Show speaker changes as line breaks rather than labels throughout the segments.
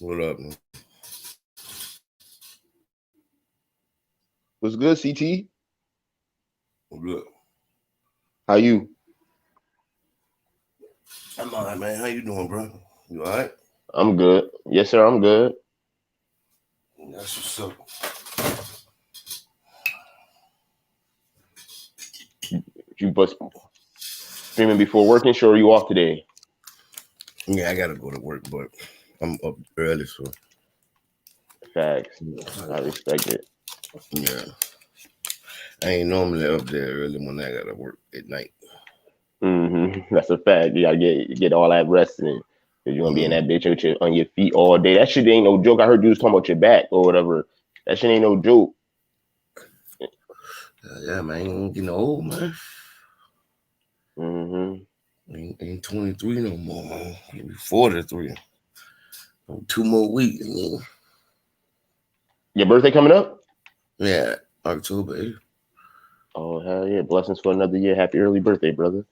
What up, man?
What's good, CT?
What up?
How you?
I'm all right, man. How you doing, bro? You all right?
I'm good. Yes, sir. I'm good.
That's what's up.
You bust streaming before working? Sure, you off today?
Yeah, I gotta go to work, but I'm up early, so
Facts. I respect it.
yeah. I ain't normally up there early when I gotta work at night.
That's a fact. You gotta get all that rest in. Cause you gonna be in
Mm.
that bitch with on your feet all day. That shit ain't no joke. I heard you was talking about your back or whatever. That shit ain't no joke.
Yeah, man. Ain't getting old, man.
hmm
Ain't 23 no more, man. You'll be 43. 2 more weeks, man.
Your birthday coming up?
Yeah, October 8th.
Oh hell yeah! Blessings for another year. Happy early birthday, brother.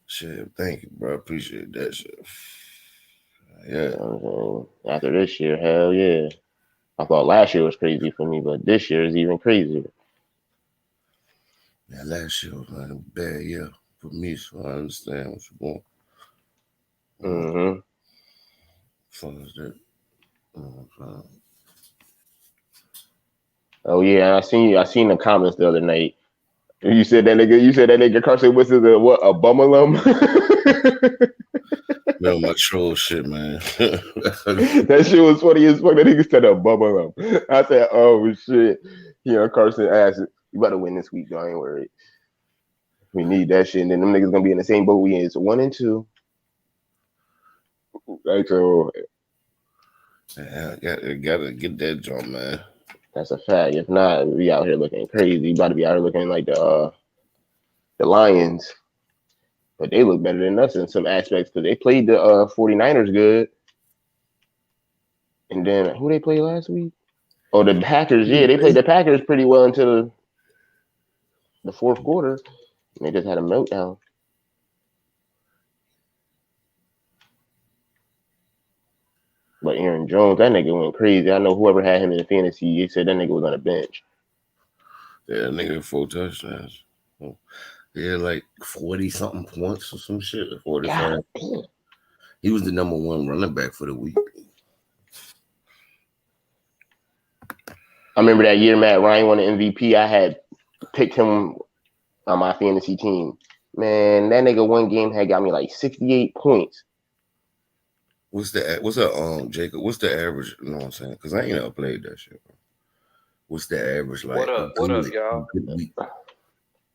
Shit, thank you, bro. Appreciate that shit.
You
Yeah.
know what I'm saying? After this year, hell yeah. I thought last year was crazy for me, but this year is even crazier.
Yeah, last year was like a bad year for me, so I understand what you're going.
hmm
As far as that. Uh,
Oh yeah, I seen the comments the other night. You said that nigga. You said that nigga Carson Wentz is a what? A bumalum.
Man, my troll shit, man.
That shit was funny as fuck. That nigga said a bumalum. I said, oh shit. Carson asked, "You better win this week, though. I ain't worried. We need that shit." And then them niggas gonna be in the same boat we in. So 1-2. Right, so
Yeah, I gotta get that jump, man.
that's a fact. If not, we out here looking crazy. You about to be out here looking like the Lions. But they look better than us in some aspects because they played the 49ers good. And then who they played last week? Oh, the Packers. Yeah, they played the Packers pretty well until the fourth quarter. And they just had a meltdown. But Aaron Jones, that nigga went crazy. I know whoever had him in the fantasy, they said that nigga was on the bench.
Yeah, nigga, 4 touchdowns. Oh, yeah, like 40 something points or some shit. 45.
God damn.
He was the number one running back for the week.
I remember that year Matt Ryan won the MVP. I had picked him on my fantasy team. Man, that nigga one game had got me like 68 points.
What's the Jacob? What's the average? You know what I'm saying? Because I ain't never played that shit. Bro. What's the average like
What
a
up? What up,
a
y'all?
good week?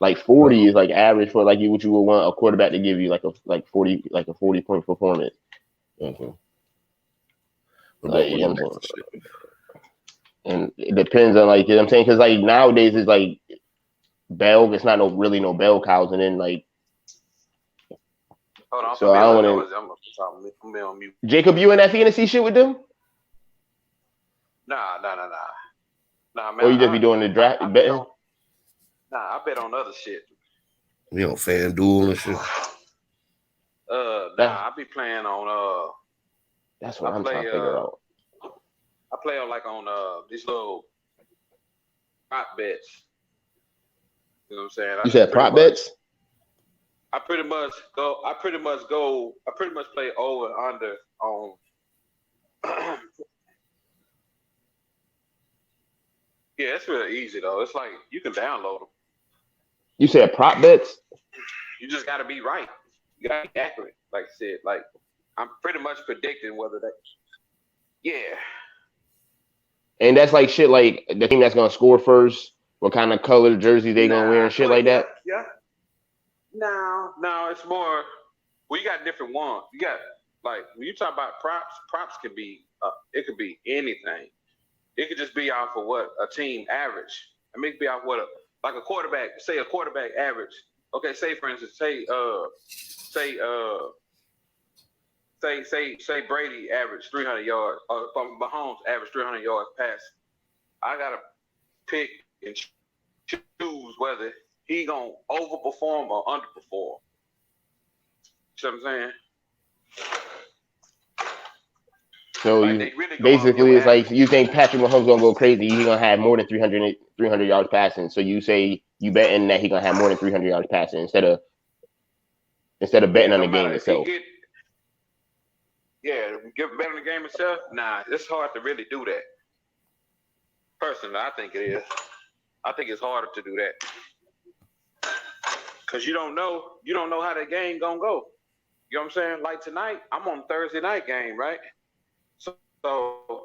Like 40 is like average for like what you would want a quarterback to give you like 40 like a 40-point performance.
Okay. What
Like
about
you know
running
what I'm
back
saying?
and shit?
And it depends on like you know what I'm saying because like nowadays it's like bell. It's not no really no bell cows, and then like
Hold on, I'm
so
finna be
I
a
don't
little
want
noisy. I'm be on mute.
to. Jacob, you in that fantasy shit with them,
Nah. Nah, man.
or you just be doing the draft
I bet
betting?
on I bet on other shit.
You know, FanDuel and shit.
That
I be playing on
that's what
I
I'm trying
play
to figure out.
I play on like on these little prop bets. You know what I'm saying?
You said prop bets.
I pretty much play over and under on yeah, it's real easy though. It's like you can download them.
You said prop bets,
You just got to be right. You got to be accurate. Like I said, like I'm pretty much predicting whether that. Yeah.
and that's like shit like the team that's gonna score first, what kind of color jersey they gonna wear
Nah.
and shit
Well,
like
yeah,
that.
yeah. No. It's more. We got different ones. You got like when you talk about props. Props can be. It could be anything. It could just be off of what a team average. I mean, it could be off what like a quarterback. Say a quarterback average. Okay. Say for instance. Say say Brady averaged 300 yards, or Mahomes averaged 300 yards pass. I gotta pick and choose whether he gonna overperform or underperform. You know what I'm saying?
So
Like
you
they really go off
basically
your
it's like
average.
you think Patrick Mahomes gonna go crazy. He's gonna have more than 300 yards passing. So you say you betting that he's gonna have more than 300 yards passing instead of betting
Yeah,
on
no
the game
matter if he
itself.
get better in the game itself. Nah, it's hard to really do that. Personally, I think it is. I think it's harder to do that because you don't know how the game gonna go. You know what I'm saying? Like tonight, I'm on Thursday night game, right? So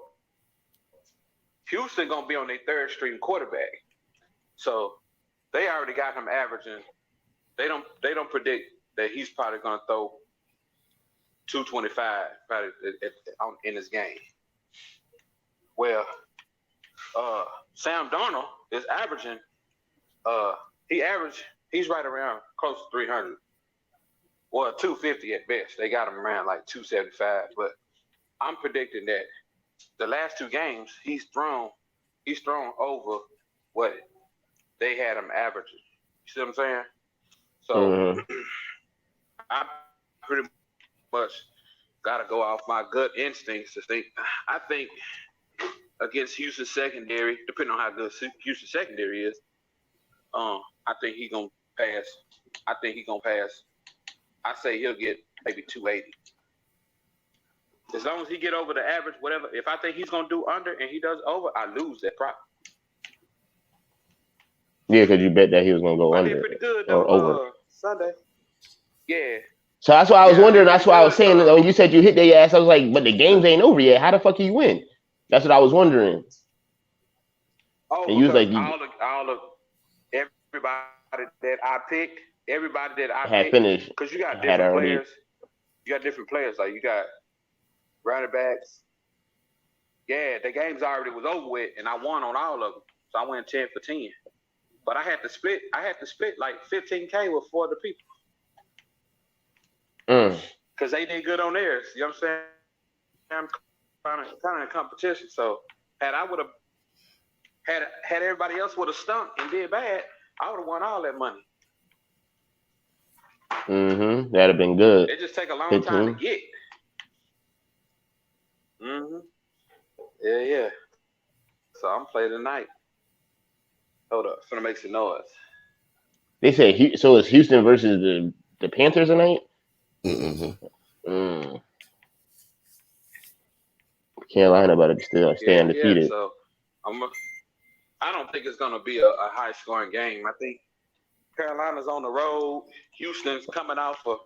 Houston gonna be on their third string quarterback. So they already got him averaging. They don't predict that he's probably gonna throw 225 probably in this game. Well, Sam Darnold is averaging. He's right around close to 300. Well, 250 at best. They got him around like 275. But I'm predicting that the last two games he's thrown over what they had him averaging. You see what I'm saying? So I pretty much got to go off my gut instincts to think. I think against Houston secondary, depending on how good Houston secondary is, I think he's gonna pass. I say he'll get maybe 280. As long as he get over the average, whatever. If I think he's gonna do under and he does over, I lose that prop.
Yeah, because you bet that he was gonna go
I
under
did pretty good
or
though,
over.
Sunday. Yeah.
So that's why I was wondering. That's why I was saying
good,
when you said you hit their ass, I was like, but the games ain't over yet. How the fuck you win? That's what I was wondering.
Oh,
and you was like,
all of everybody that I picked,
had finished
because you got different players. You got different players. Like you got running backs. Yeah, the games already was over with, and I won on all of them. So I went 10 for 10. But I had to split like 15K with 4 other people. Because they did good on theirs. You know what I'm saying? I'm kind of in competition. So had everybody else would have stunk and did bad, I would have won all that money.
That'd have been good.
It just take a long time to get. Yeah. So I'm playing tonight. Hold up, finna make some noise.
They said so. It's Houston versus the Panthers tonight. Carolina about to still stay undefeated.
Yeah, so I don't think it's gonna be a high scoring game. I think Carolina's on the road. Houston's coming off a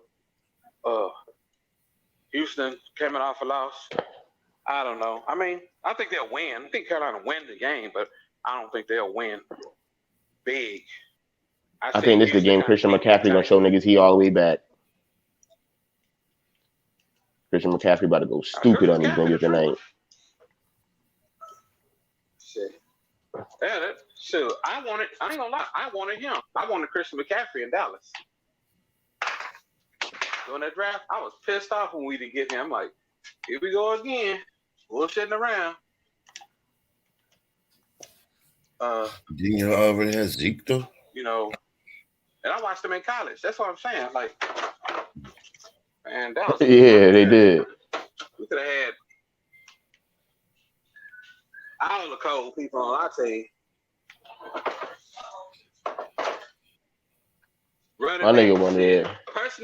loss. I don't know. I mean, I think they'll win. I think Carolina win the game, but I don't think they'll win big.
I think this is the game Christian McCaffrey gonna show niggas he all the way back. Christian McCaffrey about to go stupid on these niggas tonight.
Shit. Yeah, shit. I ain't gonna lie. I wanted him. I wanted Christian McCaffrey in Dallas. During that draft, I was pissed off when we didn't get him. I'm like, here we go again. Bullshitting around.
Didn't you already have Zeke though?
You know, and I watched him in college. That's what I'm saying. Like, man, that was
yeah, they did.
We could have had all the cold people on our team.
My nigga wanted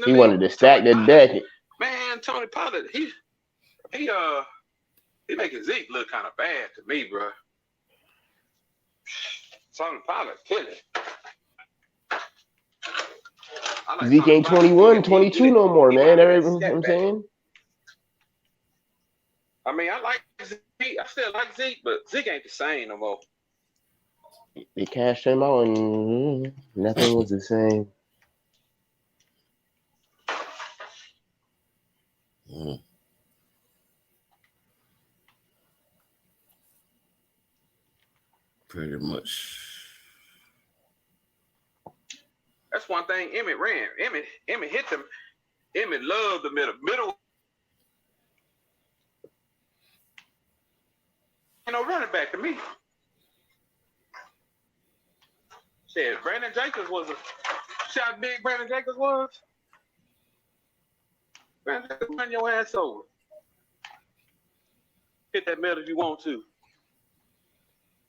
he wanted to stack the deck.
Man, Tony Pollard, he making Zeke look kind of bad to me, bro. Tony Pollard killing. Like
Zeke ain't 21, 22 no more, man. You know what I'm saying?
I mean, I like Zeke. I still like Zeke, but Zeke ain't the same no more.
They cashed him out and nothing was the same.
Pretty much.
That's one thing Emmett ran. Emmett hit them. Emmett loved the middle. Running back to me. Shit, Brandon Jacobs was see how big Brandon Jacobs was? Brandon Jacobs run your ass over. hit that middle if you want to.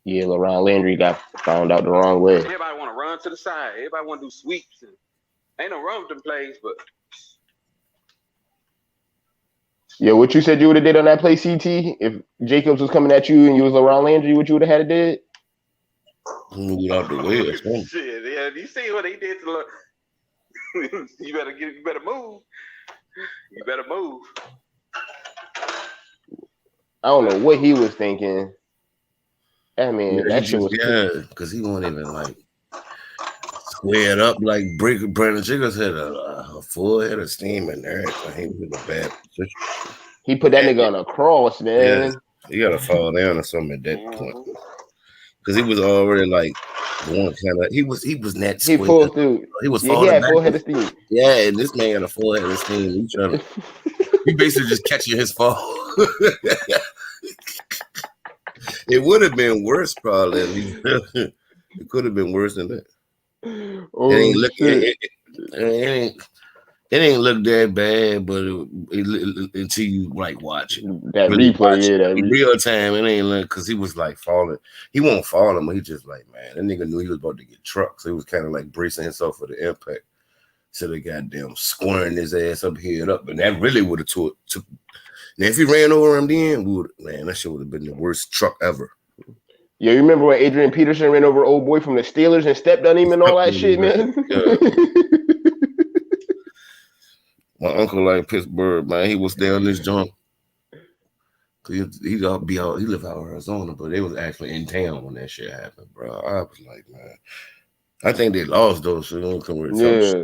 Yeah, LaRon Landry got found out the wrong way.
Everybody want to run to the side. Everybody want to do sweeps. And ain't no wrong with them plays, but
Yeah, what you said you would have did on that play, CT? If Jacobs was coming at you and you was LaRon Landry, what you would have had to did?
Move out the way or something.
shit. Yeah, you see what he did to you better move. You better move.
I don't know what he was thinking. I mean,
Yeah,
that shit was
because he won't even like squared up like Brandon Jacobs had a full head of steam in there. He was in a bad position.
he put that nigga on a cross, man.
Yeah, he got to fall down or something at that point because he was already like going kind of. He was net
He
squared.
pulled through.
He was
Yeah, he
falling
had
back.
full head of steam.
Yeah, and this man got a full head of steam. He basically just catching his fall. It would have been worse, probably. It could have been worse than that.
Oh,
It ain't look that bad, but until you like watch it.
That
Really
replay,
watch it.
yeah,
In real time, it ain't look because he was like falling. He won't fall him, but he just like, man, that nigga knew he was about to get trucked, so he was kind of like bracing himself for the impact. So they goddamn squaring his ass up, head up, and that really would have took. Now if he ran over him, then that shit would have been the worst truck ever.
Yeah, you remember when Adrian Peterson ran over old boy from the Steelers and stepped on him and all that shit, man?
Yeah. My uncle like Pittsburgh, man. He was down this joint. He be out. He live out in Arizona, but they was actually in town when that shit happened, bro. I was like, man, I think they lost those. So they don't come with
Yeah.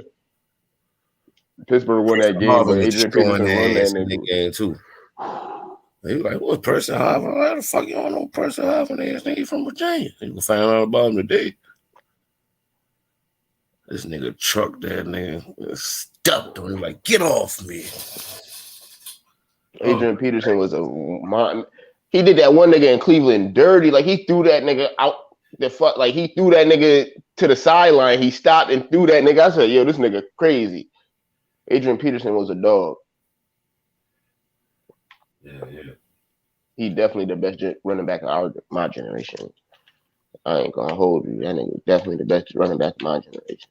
Pittsburgh won that game, but Adrian Peterson won that nigga.
Game too. He was like, what Percy Harvin? How the fuck you don't know Percy Harvin is? Nigga from Virginia. You can find out about him today. This nigga trucked that nigga. Stepped on him like, get off me.
Adrian Peterson was he did that one nigga in Cleveland dirty. Like he threw that nigga out the fuck. Like he threw that nigga to the sideline. He stopped and threw that nigga. I said, yo, this nigga crazy. Adrian Peterson was a dog.
Yeah.
He definitely the best running back of my generation. I ain't gonna hold you. That nigga definitely the best running back of my generation.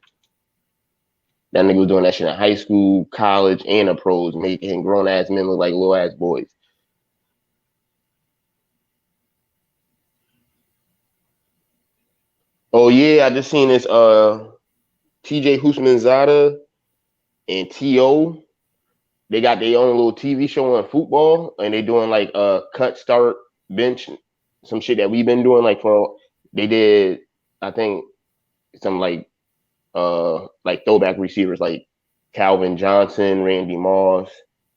That nigga was doing that shit in high school, college, and the pros, making grown ass men look like little ass boys. Oh yeah, I just seen this TJ Houshmandzadeh and T.O. They got their own little TV show on football, and they doing like cut, start, bench, some shit that we've been doing they did, I think, some like throwback receivers like Calvin Johnson, Randy Moss.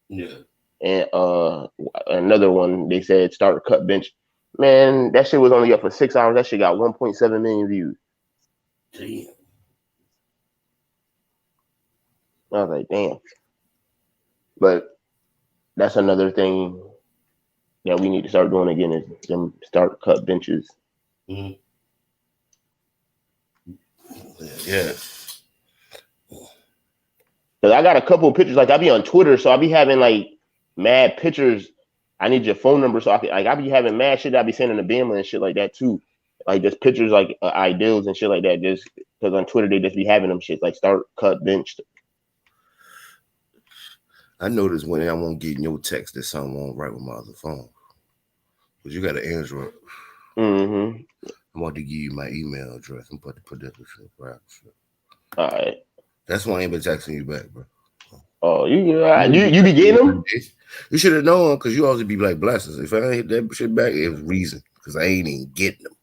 Yeah.
And another one, they said start, cut, bench. Man, that shit was only up for 6 hours. That shit got 1.7 million views.
Damn.
I was like, damn. But that's another thing that we need to start doing again is them start, cut, benches.
Mm-hmm. Yeah.
Cause I got a couple of pictures. Like I be on Twitter, so I be having like mad pictures. I need your phone number, so I be having mad shit. I be sending to Bama and shit like that too. Like just pictures, like ideals and shit like that. Just because on Twitter they just be having them shit like start, cut, bench.
I noticed when I won't get your text that something won't right with my other phone. But you got an Android.
Mm-hmm.
I'm about to give you my email address. I'm about to put that shit right.
All right.
That's why I ain't been texting you back, bro.
Oh, you be getting them?
You should have known because you always be like blessings. If I ain't hit that shit back, it was reason because I ain't even getting them.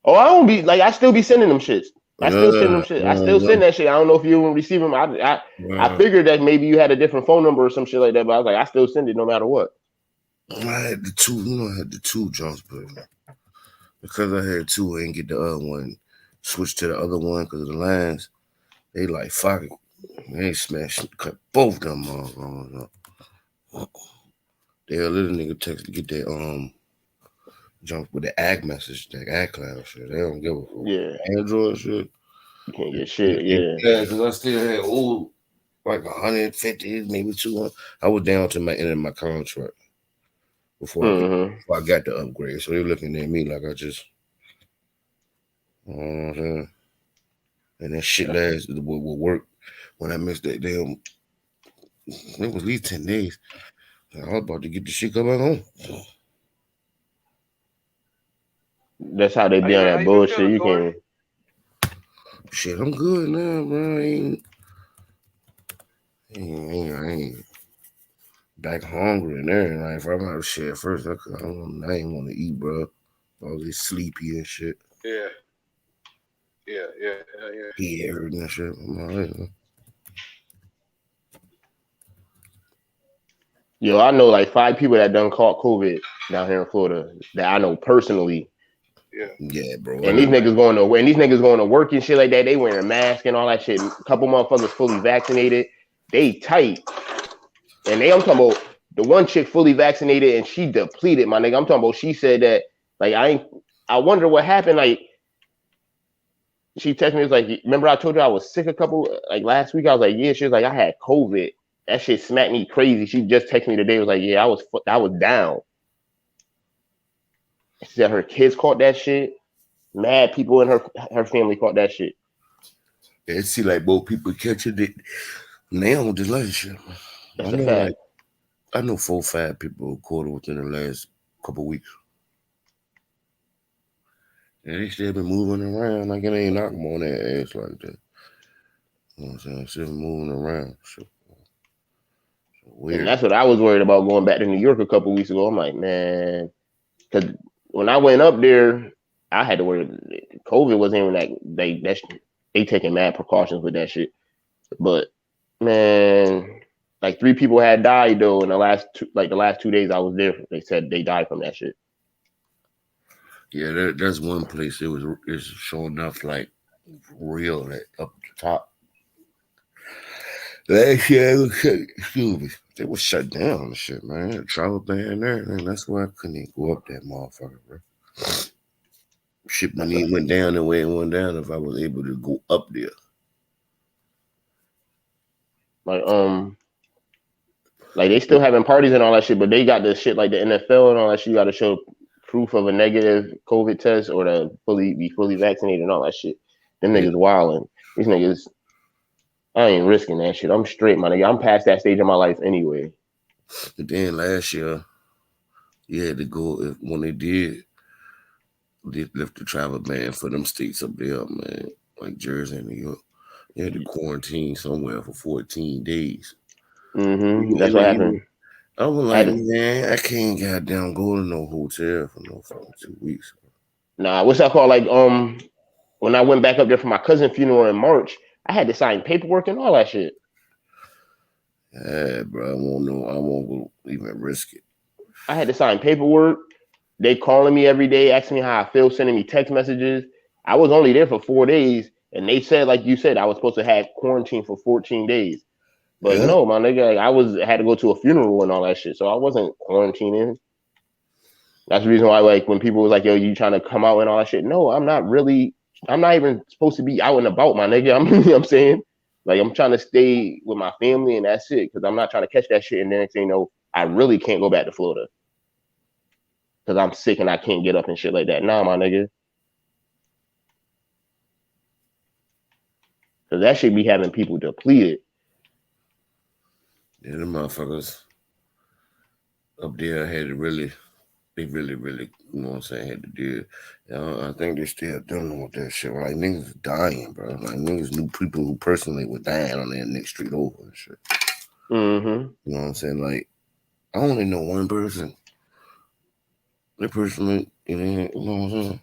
Oh, I don't be like I still be sending them shits. I still send them shit. I still send that shit. I don't know if you will receive them. I figured that maybe you had a different phone number or some shit like that, but I was like, I still send it no matter what.
I had the two, I had the two jumps, but because I had two, I didn't get the other one. Switched to the other one because of the lines. They like fuck it. They smashed, cut both them motherfuckers up. They a little nigga text to get that jump with the ag message, that ag cloud shit. They don't give a fuck.
Yeah.
Android shit.
You can't get shit, yeah.
Yeah, because I still had like 150, maybe 200. I was down to my end of my contract before I got the upgrade. So they're looking at me like I just, you know what I'm saying? And that shit will work when I missed that damn. It was at least 10 days. I was about to get the shit come back home.
That's how they be on that bullshit. You can.
Shit, I'm good now, bro. I ain't back hungry and everything. Like, if I'm out of shit at first, I ain't want to eat, bro. I was sleepy and shit.
Yeah.
He hurting and shit. I'm all right, man.
Yo, I know like 5 people that done caught COVID down here in Florida that I know personally.
Yeah, bro.
And these niggas going to work and shit like that. They wearing masks and all that shit. A couple motherfuckers fully vaccinated. They tight. And I'm talking about the one chick fully vaccinated and she depleted, my nigga. I'm talking about she said that like I wonder what happened. Like she texted me, was like, remember I told you I was sick a couple like last week? I was like, yeah. She was like, I had COVID. That shit smacked me crazy. She just texted me today. Was like, yeah, I was down. She said her kids caught that shit. Mad people in her family caught that shit.
Yeah, it seems like both people catching it now with this last shit.
That's a fact.
I know 4 or 5 people caught it within the last couple weeks. And they still been moving around like it ain't knocking on that ass like that. You know what I'm saying? Still moving around. So weird.
And that's what I was worried about going back to New York a couple weeks ago. I'm like, man, because when I went up there, I had to worry. COVID wasn't even like they taking mad precautions with that shit. But man, like 3 people had died though in the last 2 days I was there. They said they died from that shit.
Yeah, that's one place it's showing enough like real that up the top. Last year, excuse me, they was shut down and shit, man. Travel ban there, and that's why I couldn't even go up that motherfucker, bro. Shit went down the way it went down if I was able to go up there.
Like they still having parties and all that shit, but they got the shit like the NFL and all that shit. You got to show proof of a negative COVID test or to be fully vaccinated and all that shit. Them niggas wilding. These niggas, I ain't risking that shit. I'm straight, my nigga. I'm past that stage of my life anyway.
But then last year, you had to go when they lift the travel ban for them states up there, man, like Jersey and New York. You had to quarantine somewhere for 14 days.
That's what happened.
I was like, man, I can't goddamn go to no hotel for no fucking 2 weeks.
Nah, what's that called? Like, when I went back up there for my cousin's funeral in March, I had to sign paperwork and all that shit.
Yeah, bro, I won't go even risk it.
I had to sign paperwork. They calling me every day, asking me how I feel, sending me text messages. I was only there for 4 days, and they said, like you said, I was supposed to have quarantine for 14 days. But no, my nigga, like, I had to go to a funeral and all that shit, so I wasn't quarantining. That's the reason why, like, when people was like, yo, you trying to come out and all that shit? No, I'm not even supposed to be out and about, my nigga. You know what I'm saying? Like, I'm trying to stay with my family and that's it, because I'm not trying to catch that shit and then you know, I really can't go back to Florida because I'm sick and I can't get up and shit like that. Nah, my nigga. Because that shit be having people depleted.
Yeah, the motherfuckers up there had to really, you know what I'm saying, had to deal. I think they still dealing with that shit. Like, niggas dying, bro. Like, niggas knew people who personally were dying on that next street over and shit. You know what I'm saying? Like, I only know one person. That person, you know what I'm saying?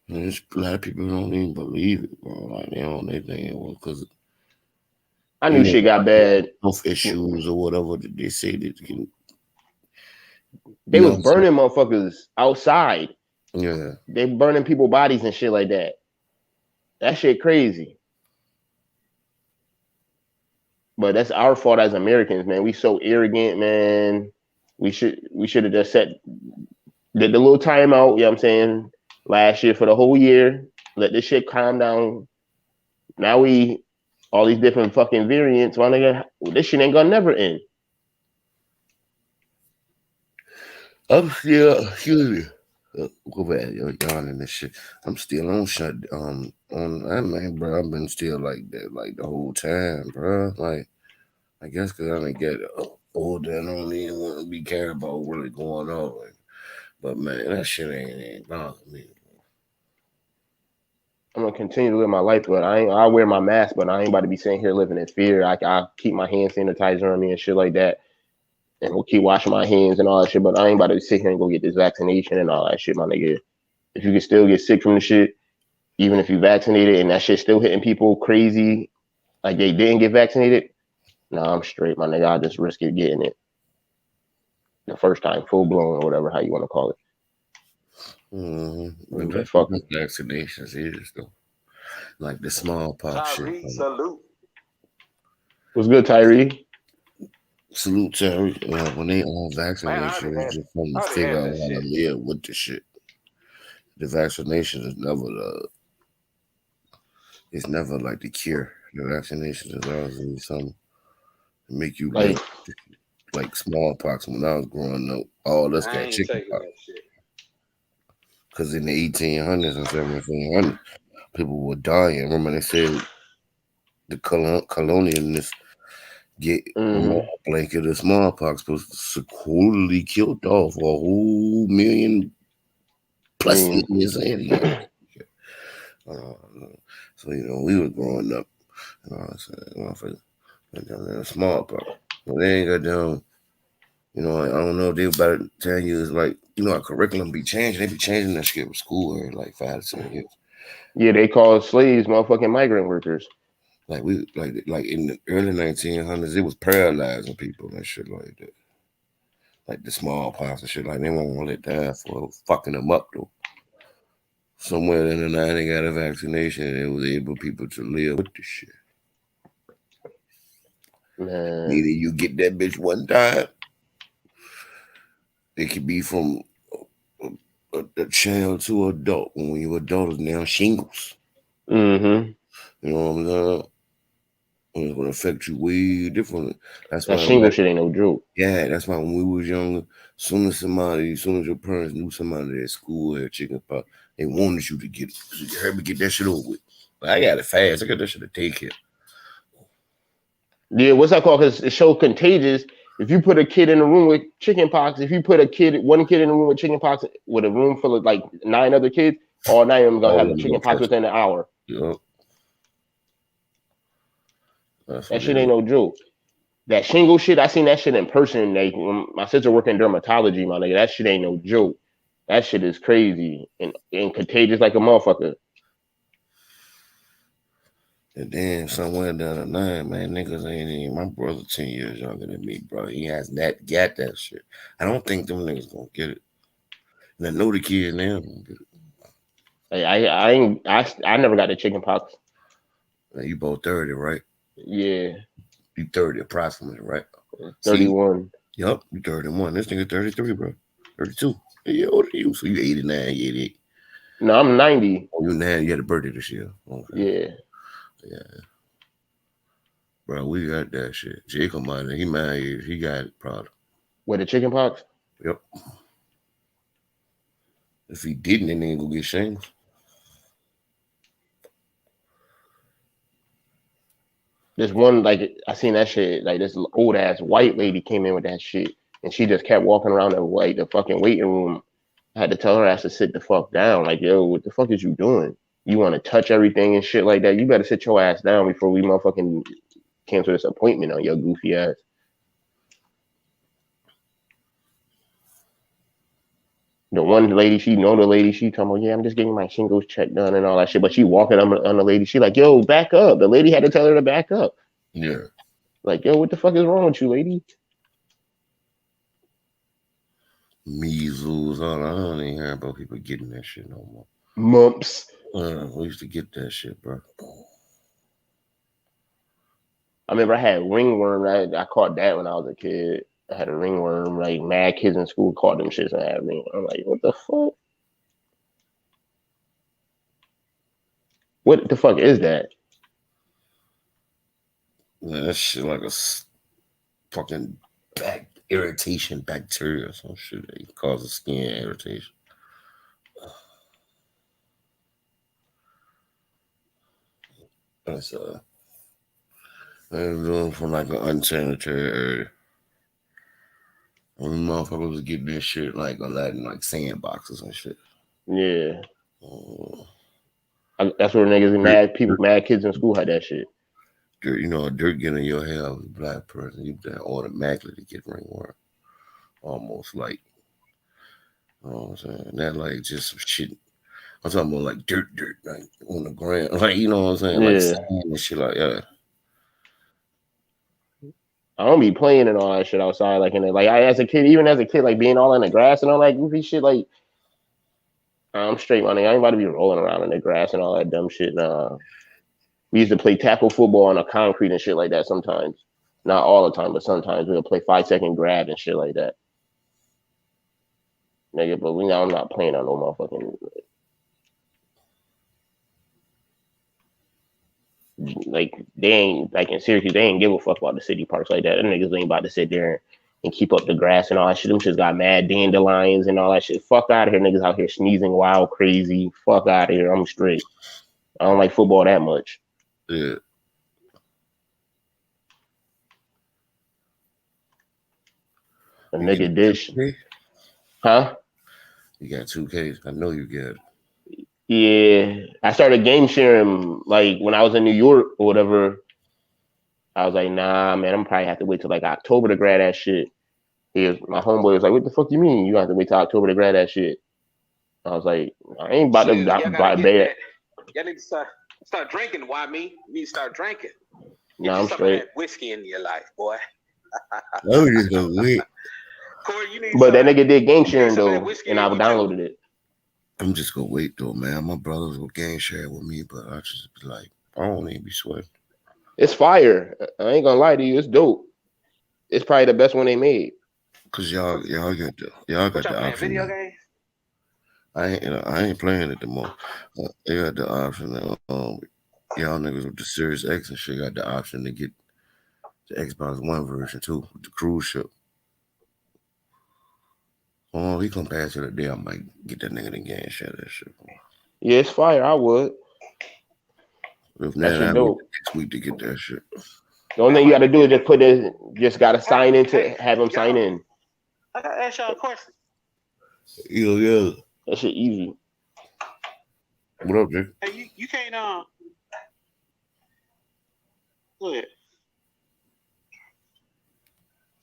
And there's a lot of people who don't even believe it, bro. Like, they think it was because
I knew shit got bad.
Health issues or whatever that they say that can.
They was burning motherfuckers outside.
Yeah.
They burning people's bodies and shit like that. That shit crazy. But that's our fault as Americans, man. We so arrogant, man. We should have just did the little timeout, you know what I'm saying, last year for the whole year. Let this shit calm down. Now all these different fucking variants, my nigga, this shit ain't gonna never end.
I'm still, excuse me. Go back, yo, yawning and shit. I'm still on shut on that man, bro. I've been still like that like the whole time, bro. Like I guess because I didn't get older and I don't even want to be caring about what really going on. Like, but man, that shit ain't bothering me.
I'm gonna continue to live my life, but I wear my mask, but I ain't about to be sitting here living in fear. I keep my hand sanitizer on me and shit like that, and we'll keep washing my hands and all that shit. But I ain't about to sit here and go get this vaccination and all that shit, my nigga. If you can still get sick from the shit, even if you vaccinated and that shit still hitting people crazy, like they didn't get vaccinated, nah, I'm straight, my nigga. I just risk it getting it the first time, full blown or whatever how you want to call it.
But
But
that's
fuck
what
it.
vaccinations is though. Like the smallpox shit.
Tyree,
Like,
salute.
What's good, Tyree?
salute Terry. When they
Man, I
vaccination,
already
it's
had,
just something
I
to
already
figure
had
out
that
how to
shit.
live with the shit. The vaccination is never it's never like the cure. The vaccination is always something to make you live.
Like,
Like smallpox when I was growing up, all us
I
got
ain't
chicken
taking
pox.
that shit.
Because in the 1800s and 1700s, people were dying. Remember they said the colonialists get
mm-hmm.
a blanket of smallpox, but supposedly killed off a whole million
I
plus
mean,
years aliens. Uh, so we were growing up. You know what I'm saying? Smallpox. But they ain't got down. I don't know if they about to tell you is like, our curriculum be changing. They be changing that shit with school every like 5 to 7 years.
yeah, they call slaves motherfucking migrant workers.
Like we like in the early 1900s, it was paralyzing people and shit like that. Like the smallpox and shit. Like they won't let that for fucking them up though. Somewhere in the night, they got a vaccination and it was able people to live with the shit.
Man,
Either you get that bitch one time, it could be from a child to adult. When you adult, it's now shingles.
mm-hmm.
You know what I'm saying? It's gonna affect you way differently. That's
That
why,
shingle shit ain't no joke.
yeah, that's why when we was younger, as soon as your parents knew somebody at school had chicken pox, they wanted you to get it. You heard me get that shit over with. But I got it fast. I got that shit to take care.
Yeah, what's that called? Because it's so contagious. If you put a kid in a room with chicken pox, if you put one kid in a room with chicken pox with a room full of like 9 other kids, all 9 of them gonna
All of
have
them
chicken
gonna
pox
catch it.
within an hour.
Yup. That's
That
what it
shit ain't
is.
no joke. That shingle shit, I seen that shit in person. Like when my sister working in dermatology, my nigga. That shit ain't no joke. That shit is crazy and contagious like a motherfucker.
And then somewhere down the line, man, niggas ain't even. My brother 10 years younger than me, bro. He has got that shit. I don't think them niggas gonna get it. And I know the kids now gonna get it.
Like, I ain't I never got the chicken pox.
Now, you both 30, right?
Yeah,
You 30 approximately, right? See?
31.
Yup, you 31. This nigga 33, bro. 32. Yeah, older than you. So you 89, you 88.
No, I'm 90.
Oh, you had a birthday this year. Okay.
Yeah.
Yeah. Bro, we got that shit. Jacob out there, he married, he got it probably.
With the chicken pox?
Yep. If he didn't, then he go get shingles.
This one, like, I seen that shit. Like, this old ass white lady came in with that shit, and she just kept walking around the fucking waiting room. I had to tell her ass to sit the fuck down. Like, yo, what the fuck is you doing? You want to touch everything and shit like that? You better sit your ass down before we motherfucking cancel this appointment on your goofy ass. The one lady, she know the lady, she talking about, yeah, I'm just getting my shingles checked done and all that shit. But she walking on the lady, she like, yo, back up. The lady had to tell her to back up.
Yeah.
Like, yo, what the fuck is wrong with you, lady?
Measles, all I don't even hear about people getting that shit no more.
Mumps.
We used to get that shit, bro.
I remember I had ringworm. I caught that when I was a kid. I had a ringworm. Like, mad kids in school caught them shits and had ringworm. I'm like, what the fuck? What the fuck is that?
Man, that shit like a fucking back irritation bacteria or some shit that causes skin irritation. That's I'm doing from like an unsanitary area. When motherfuckers was getting this shit like Aladdin, like sandboxes and shit.
Yeah. That's where niggas mad people, mad kids in school had that shit.
Dirt, you know, dirt getting in your hair as a black person, you automatically to get ringworm. Almost like, you know what I'm saying? That like just some shit. I'm talking about like dirt, like on the ground, like you know what I'm saying, like sand and shit, like yeah.
I don't be playing and all that shit outside, like in it. Like as a kid, like being all in the grass and all that goofy shit. Like I'm straight, my nigga. I ain't about to be rolling around in the grass and all that dumb shit. Nah. We used to play tackle football on the concrete and shit like that sometimes. Not all the time, but sometimes we'll play 5-second grab and shit like that. Nigga, but I'm not playing on no motherfucking. Like they ain't like in Syracuse, they ain't give a fuck about the city parks like that. Them niggas ain't about to sit there and keep up the grass and all that shit. Them shit's got mad dandelions and all that shit. Fuck out of here, niggas out here sneezing wild, crazy. Fuck out of here. I'm straight. I don't like football that much.
Yeah.
A nigga dish. Huh?
You got 2Ks. I know you got it.
Yeah, I started game sharing like when I was in New York or whatever. I was like, nah, man, I'm probably have to wait till like October to grab that shit. My homeboy was like, what the fuck you mean? You have to wait till October to grab that shit? I was like, I ain't about to buy bad.
Y'all need to start drinking. Why me? You need to start drinking.
Nah, I'm straight.
Of that whiskey in your life, boy.
Oh, you just wait.
Corey, you need.
But that nigga did game sharing though, and I downloaded it.
I'm just gonna wait though, man. My brothers will game share with me, but I just be like, I don't even be sweating.
It's fire. I ain't gonna lie to you. It's dope. It's probably the best one they made.
Cause y'all got the option.
Video game?
I ain't playing it the more. They got the option. Y'all niggas with the Series X and shit got the option to get the Xbox One version too, with the cruise ship. Oh, he come past here today. I might get that nigga the game share that shit.
Yeah, it's fire. I would.
If not, I wait next week to get that shit.
The only thing you gotta do is just gotta sign in to have them sign in.
I gotta ask y'all a question.
Yeah.
That shit easy.
What up, Jake?
Hey, you can't look at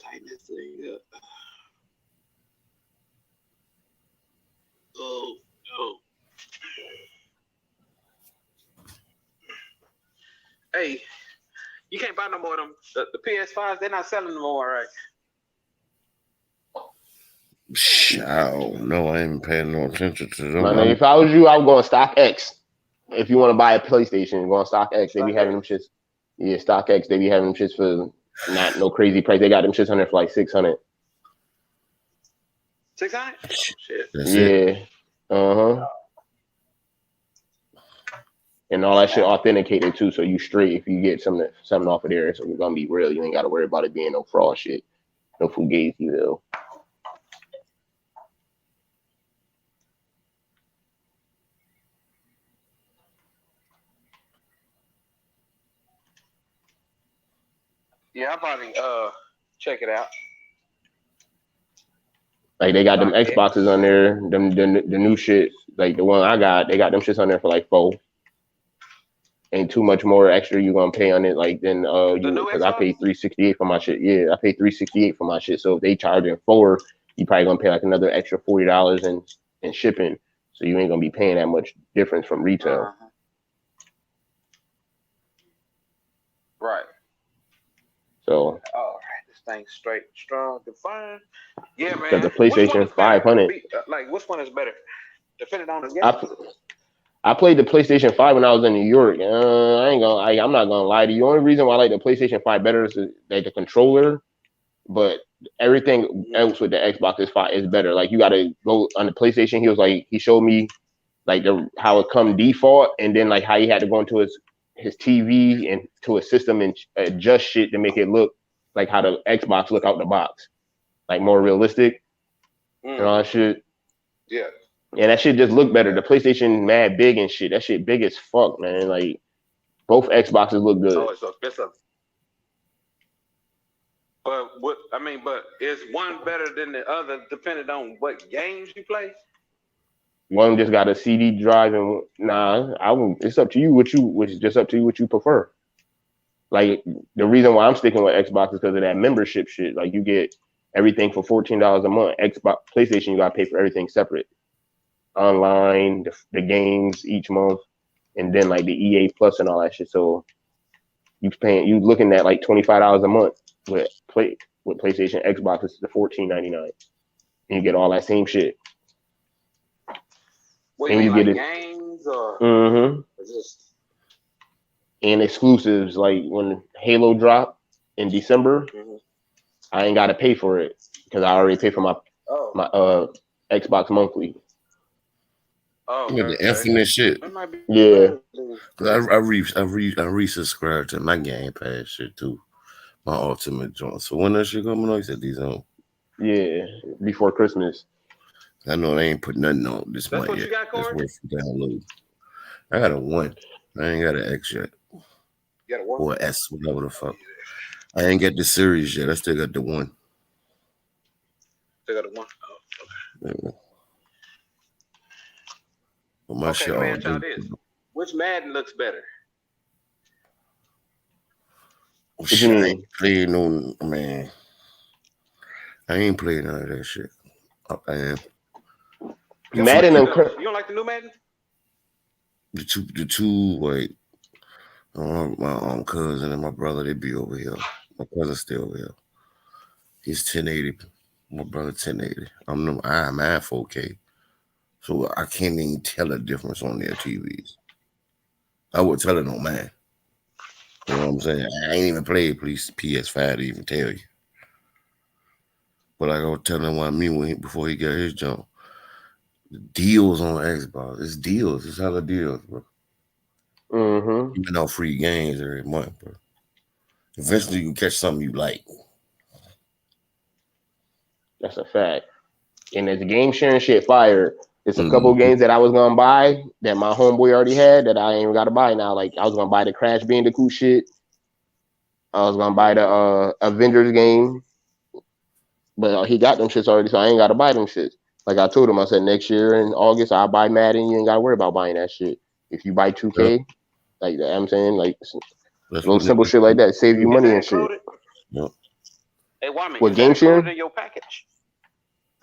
tighten this thing up. Oh no. Hey, you can't buy no more of them. The PS5s, they're not selling no more, right?
I don't know. I ain't paying no attention to them.
Man, if I was you, I would go on StockX. If you want to buy a PlayStation, go on StockX. They be having them shits. Yeah, StockX. They be having them shits for not no crazy price. They got them shits on there for like $600.
600? Shit.
Yeah. And all that shit authenticated too, so you straight if you get something off of there, it's gonna be real. You ain't gotta worry about it being no fraud shit, no fugazi though.
Yeah, I probably check it out.
Like they got them Xboxes on there, the new shit, like the one I got, they got them shits on there for like $4. Ain't too much more extra you gonna pay on it like than because I paid $368 for my shit. Yeah, I paid $368 for my shit. So if they charging $4, you probably gonna pay like another extra $40 in shipping. So you ain't gonna be paying that much difference from retail.
Right.
So.
All right, this thing's straight, strong, defined. Yeah, man.
Because the PlayStation 500.
Like, which one is better? Depending on the game.
I played the PlayStation 5 when I was in New York. I'm not gonna lie to you. The only reason why I like the PlayStation 5 better is like the controller, but everything else with the Xbox is better. Like you gotta go on the PlayStation. He showed me like how it come default, and then like how he had to go into his TV and to a system and adjust shit to make it look like how the Xbox look out the box. like more realistic and all that shit.
Yeah.
And that shit just look better. The PlayStation mad big and shit. That shit big as fuck, man. Like both Xboxes look good.
Oh, it's so expensive. But is one better than the other depending on what games you play?
One just got a CD drive and it's up to you it's just up to you what you prefer. Like the reason why I'm sticking with Xbox is because of that membership shit. Like you get everything for $14 a month. Xbox, PlayStation, you gotta pay for everything separate. Online, the games each month, and then like the EA Plus and all that shit. So you looking at like $25 a month with PlayStation. Xbox is the $14.99, and you get all that same shit.
What
and
you
get
like games or just
and exclusives like when Halo dropped in December. I ain't got to pay for it because I already pay for my Xbox monthly.
Oh,
okay. The infinite shit.
Yeah.
Cause I resubscribed to my Game Pass shit too. My Ultimate joint. So when that shit coming on, you said these on.
Yeah, before Christmas.
I know they ain't put nothing on this month yet. That's worth download. I got a 1. I ain't got an X yet.
You got a 1?
Or S, whatever the fuck. I ain't got the series yet. I still got the 1.
Still got a 1? Oh, okay.
Yeah. But my shit
man, try this. Which Madden looks better?
What you mean? I ain't playing no, man. I ain't playing none of that shit. I am.
Madden and
you don't like the new Madden?
The two like my cousin and my brother, they be over here. My cousin's still over here. He's 1080. My brother 1080. I'm at 4K. So I can't even tell the difference on their TVs. I would tell it on mine. You know what I'm saying? I ain't even played PS5 to even tell you. But like I was telling him before he got his jump, the deals on Xbox. It's deals. It's hella deals, bro. Even though free games every month, bro. Eventually you catch something you like.
That's a fact. And as the game sharing shit fire, it's a couple games that I was gonna buy that my homeboy already had that I ain't even gotta buy now. Like I was gonna buy the Crash Bandicoot shit. I was gonna buy the Avengers game, but he got them shits already, so I ain't gotta buy them shits. Like I told him, I said next year in August I'll buy Madden. You ain't gotta worry about buying that shit. If you buy 2K, like that, I'm saying like little simple shit like that save you money and shit.
Yep.
Hey, Wyman,
what game sharing?
In your package?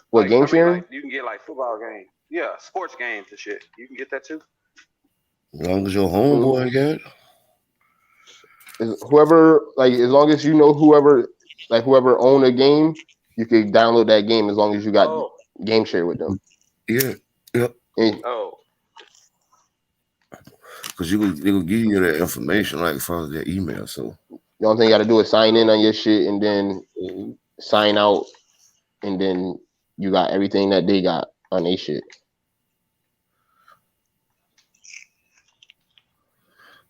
What game sharing?
You can get like football games. Yeah, sports games and shit. You can get that too.
As long as your homeboy got
whoever, like as long as you know whoever own a game, you can download that game as long as you got game share with them.
Yeah. Yep. Because they will give you that information like as far as their email. So
the only thing you got to do is sign in on your shit and then sign out, and then you got everything that they got on their shit.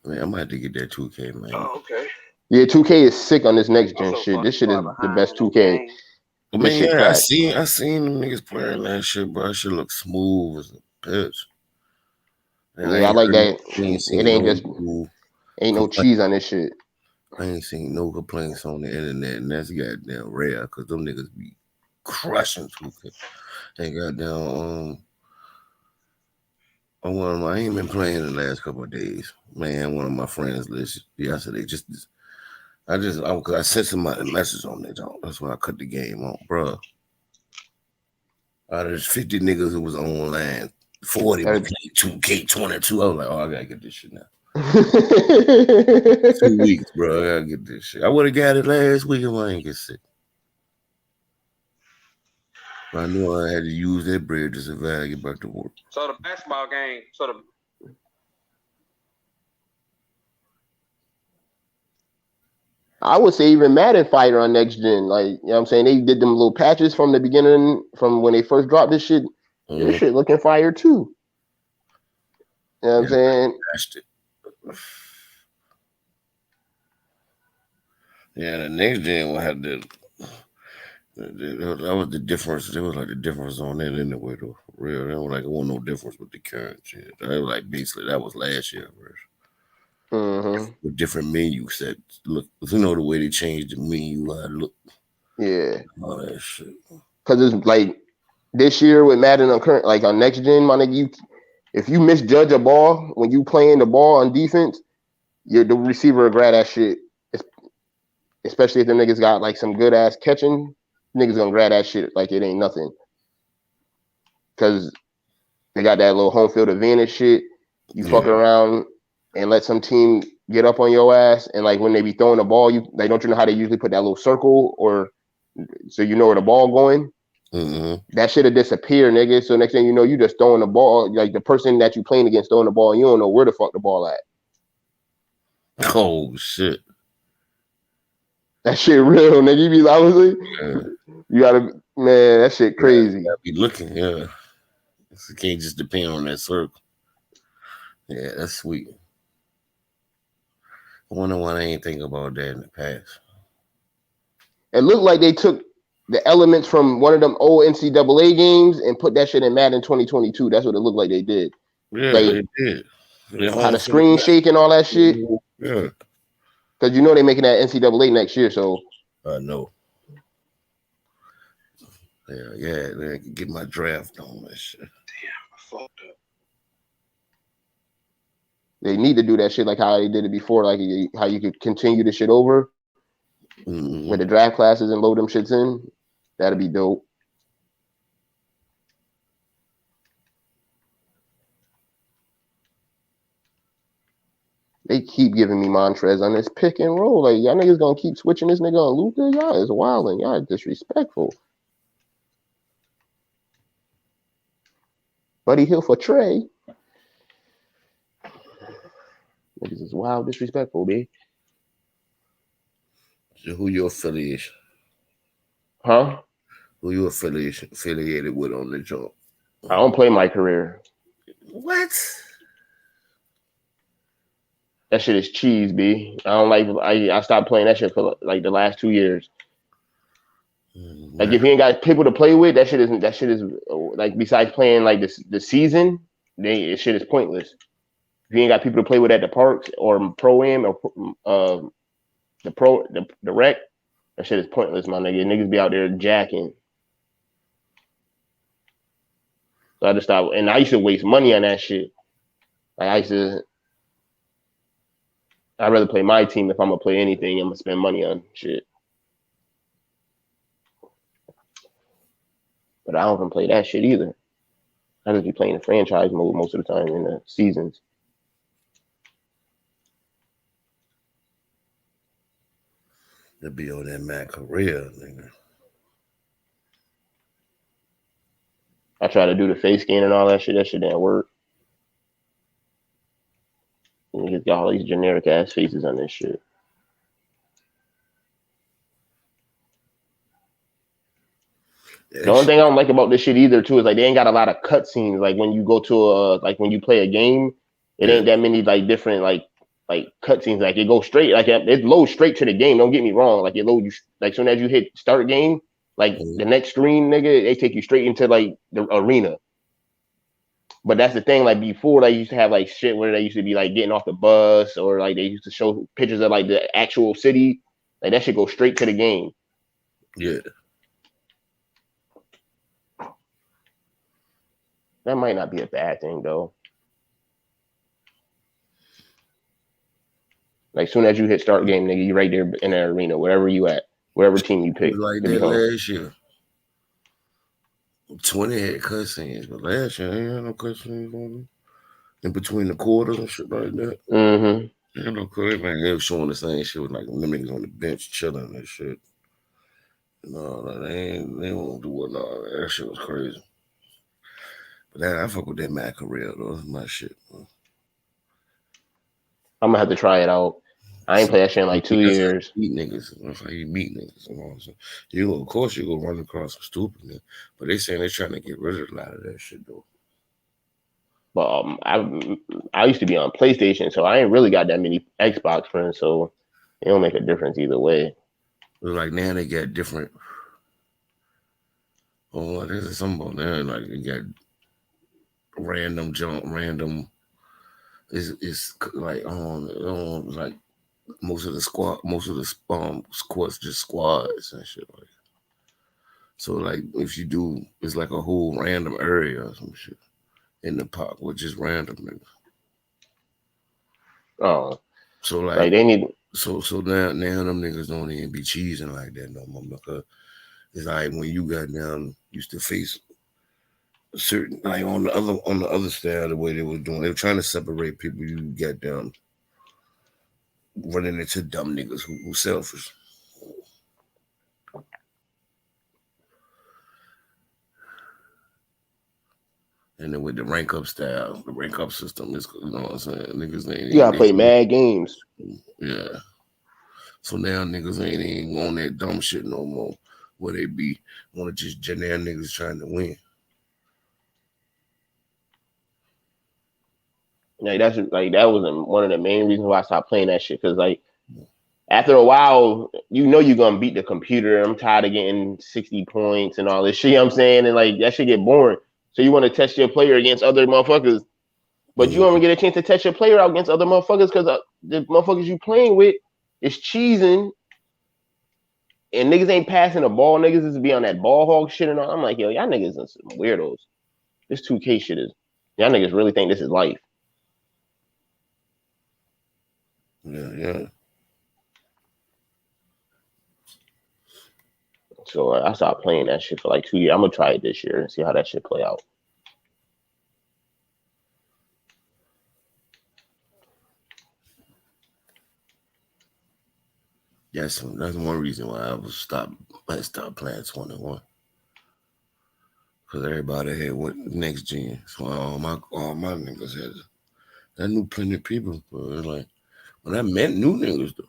Man, I might have to get that 2K, man.
Oh, okay.
Yeah, 2K is sick on this next gen shit. This shit is the best 2K.
I mean, yeah, I seen them niggas playing that shit, bro. That shit look smooth as a bitch.
Yeah, I like that. It ain't no cheese on this shit.
I ain't seen no complaints on the internet, and that's goddamn rare because them niggas be crushing 2K. They goddamn I ain't been playing the last couple of days. Man, one of my friends yesterday I sent somebody a message on that. That's when I cut the game on, bro. Out of this 50 niggas who was online, 40 were playing 2K22. I was like, oh, I gotta get this shit now. 2 weeks, bro. I gotta get this shit. I would have got it last week if I ain't get sick. I knew I had to use that bread to survive, get back to work.
So the basketball game,
I would say even Madden Fighter on next gen. Like, you know what I'm saying? They did them little patches from the beginning, from when they first dropped this shit. This shit looking fire too. You know what I'm saying?
Yeah, the next gen will have the That was the difference. There was like the difference on that anyway, though. For real, there was like it wasn't no difference with the current shit. That was like basically that was last year version. With different menu sets. Look, you know the way they changed the menu, how it look.
Yeah.
All that shit.
Because it's like this year with Madden on current, like on next gen, my nigga, if you misjudge a ball when you playing the ball on defense, the receiver will grab that shit. Especially if the niggas got like some good ass catching, niggas gonna grab that shit like it ain't nothing. Cause they got that little home field advantage shit. You fuck around and let some team get up on your ass, and like when they be throwing the ball, don't you know how they usually put that little circle or so you know where the ball going? That shit'll disappear, nigga. So next thing you know, you just throwing the ball, like the person that you playing against throwing the ball, you don't know where the fuck the ball at.
Oh shit.
That shit real, nigga. You be obviously, you gotta, man, that shit crazy.
You gotta be looking, yeah. It can't just depend on that circle. Yeah, that's sweet. I wonder why I ain't think about that in the past.
It looked like they took the elements from one of them old NCAA games and put that shit in Madden 2022. That's what it looked like they did.
Yeah,
like,
they did.
How the screen shake and all that shit.
Yeah.
Because you know they making that NCAA next year, so.
I know. Yeah, I can get my draft on that shit.
Damn, I fucked up.
They need to do that shit like how they did it before, like how you could continue the shit over with the draft classes and load them shits in. That'd be dope. They keep giving me Montrez on this pick and roll. Like, y'all niggas gonna keep switching this nigga on Luka? Y'all is wilding. Y'all disrespectful. Buddy Hill for Trey. Niggas is wild disrespectful, B.
So who your affiliation?
Huh?
Who you affiliated with on the job?
I don't play my career.
What?
That shit is cheese, B. I don't like. I stopped playing that shit for like the last 2 years. Like if you ain't got people to play with, that shit is like besides playing like the season, shit is pointless. If you ain't got people to play with at the parks or pro-am or the rec, that shit is pointless, my nigga. Niggas be out there jacking. So I just stopped, and I used to waste money on that shit. Like I'd rather play my team if I'm gonna play anything. I'm gonna spend money on shit. But I don't even play that shit either. I just be playing the franchise mode most of the time in the seasons.
To be on that Mac career, nigga.
I try to do the face scan and all that shit. That shit didn't work. Niggas got all these generic ass faces on this shit. The only thing I don't like about this shit either too is like they ain't got a lot of cutscenes. Like when you go to when you play a game, it ain't that many like different like cutscenes. Like it goes straight, like it loads straight to the game. Don't get me wrong. Like it loads you like soon as you hit start game, like the next screen, nigga, they take you straight into like the arena. But that's the thing. Like before, they used to have like shit where they used to be like getting off the bus or like they used to show pictures of like the actual city. Like that shit goes straight to the game.
Yeah.
That might not be a bad thing though. Like soon as you hit start game, nigga, you right there in the arena, wherever you at, whatever team you pick.
Like that last year. 20 had cutscenes, but last year ain't had no cutscenes on them. In between the quarters and shit like that.
Mm-hmm.
Ain't no crazy, man. They were showing the same shit with like them niggas on the bench chilling and shit. No, they won't do it. No, that shit was crazy. But I fuck with that Mac career though. That's my shit, man.
I'm gonna have to try it out. I ain't played that shit in like 2 years.
Beat niggas. That's how you beat niggas. You know, of course you go run across some stupid niggas. But they saying they're trying to get rid of a lot of that shit though.
But I used to be on PlayStation, so I ain't really got that many Xbox friends, so it don't make a difference either way.
Like now they got different Oh, there's some on there like you got random jump, random. It's like like most of the squads just squads and shit like. So like if you do, it's like a whole random area or some shit in the park with just random niggas.
Oh,
So
like
like
they need.
so now them niggas don't even be cheesing like that no more because it's like when you got down used to face certain like on the other side the way they was doing they were trying to separate people you got down running into dumb niggas who selfish. And then with the rank up style, the rank up system is, you know what I'm saying? Niggas ain't
You gotta play mad games.
Yeah. So now niggas ain't even on that dumb shit no more. Where they be want to just generic niggas trying to win.
Like that was one of the main reasons why I stopped playing that shit. Cause like after a while, you know you're gonna beat the computer. I'm tired of getting 60 points and all this shit. You know what I'm saying? And like that shit get boring. So you want to test your player against other motherfuckers. But you don't get a chance to test your player out against other motherfuckers because the motherfuckers you playing with is cheesing. And niggas ain't passing the ball. Niggas is be on that ball hog shit and all. I'm like, yo, y'all niggas are some weirdos. This 2K shit is. Y'all niggas really think this is life.
Yeah.
So I stopped playing that shit for like 2 years. I'm gonna try it this year and see how that shit play out.
That's one reason why I stopped playing 21. Cause everybody had what next gen. So all my niggas had I knew plenty of people, but it was like when I met new niggas though.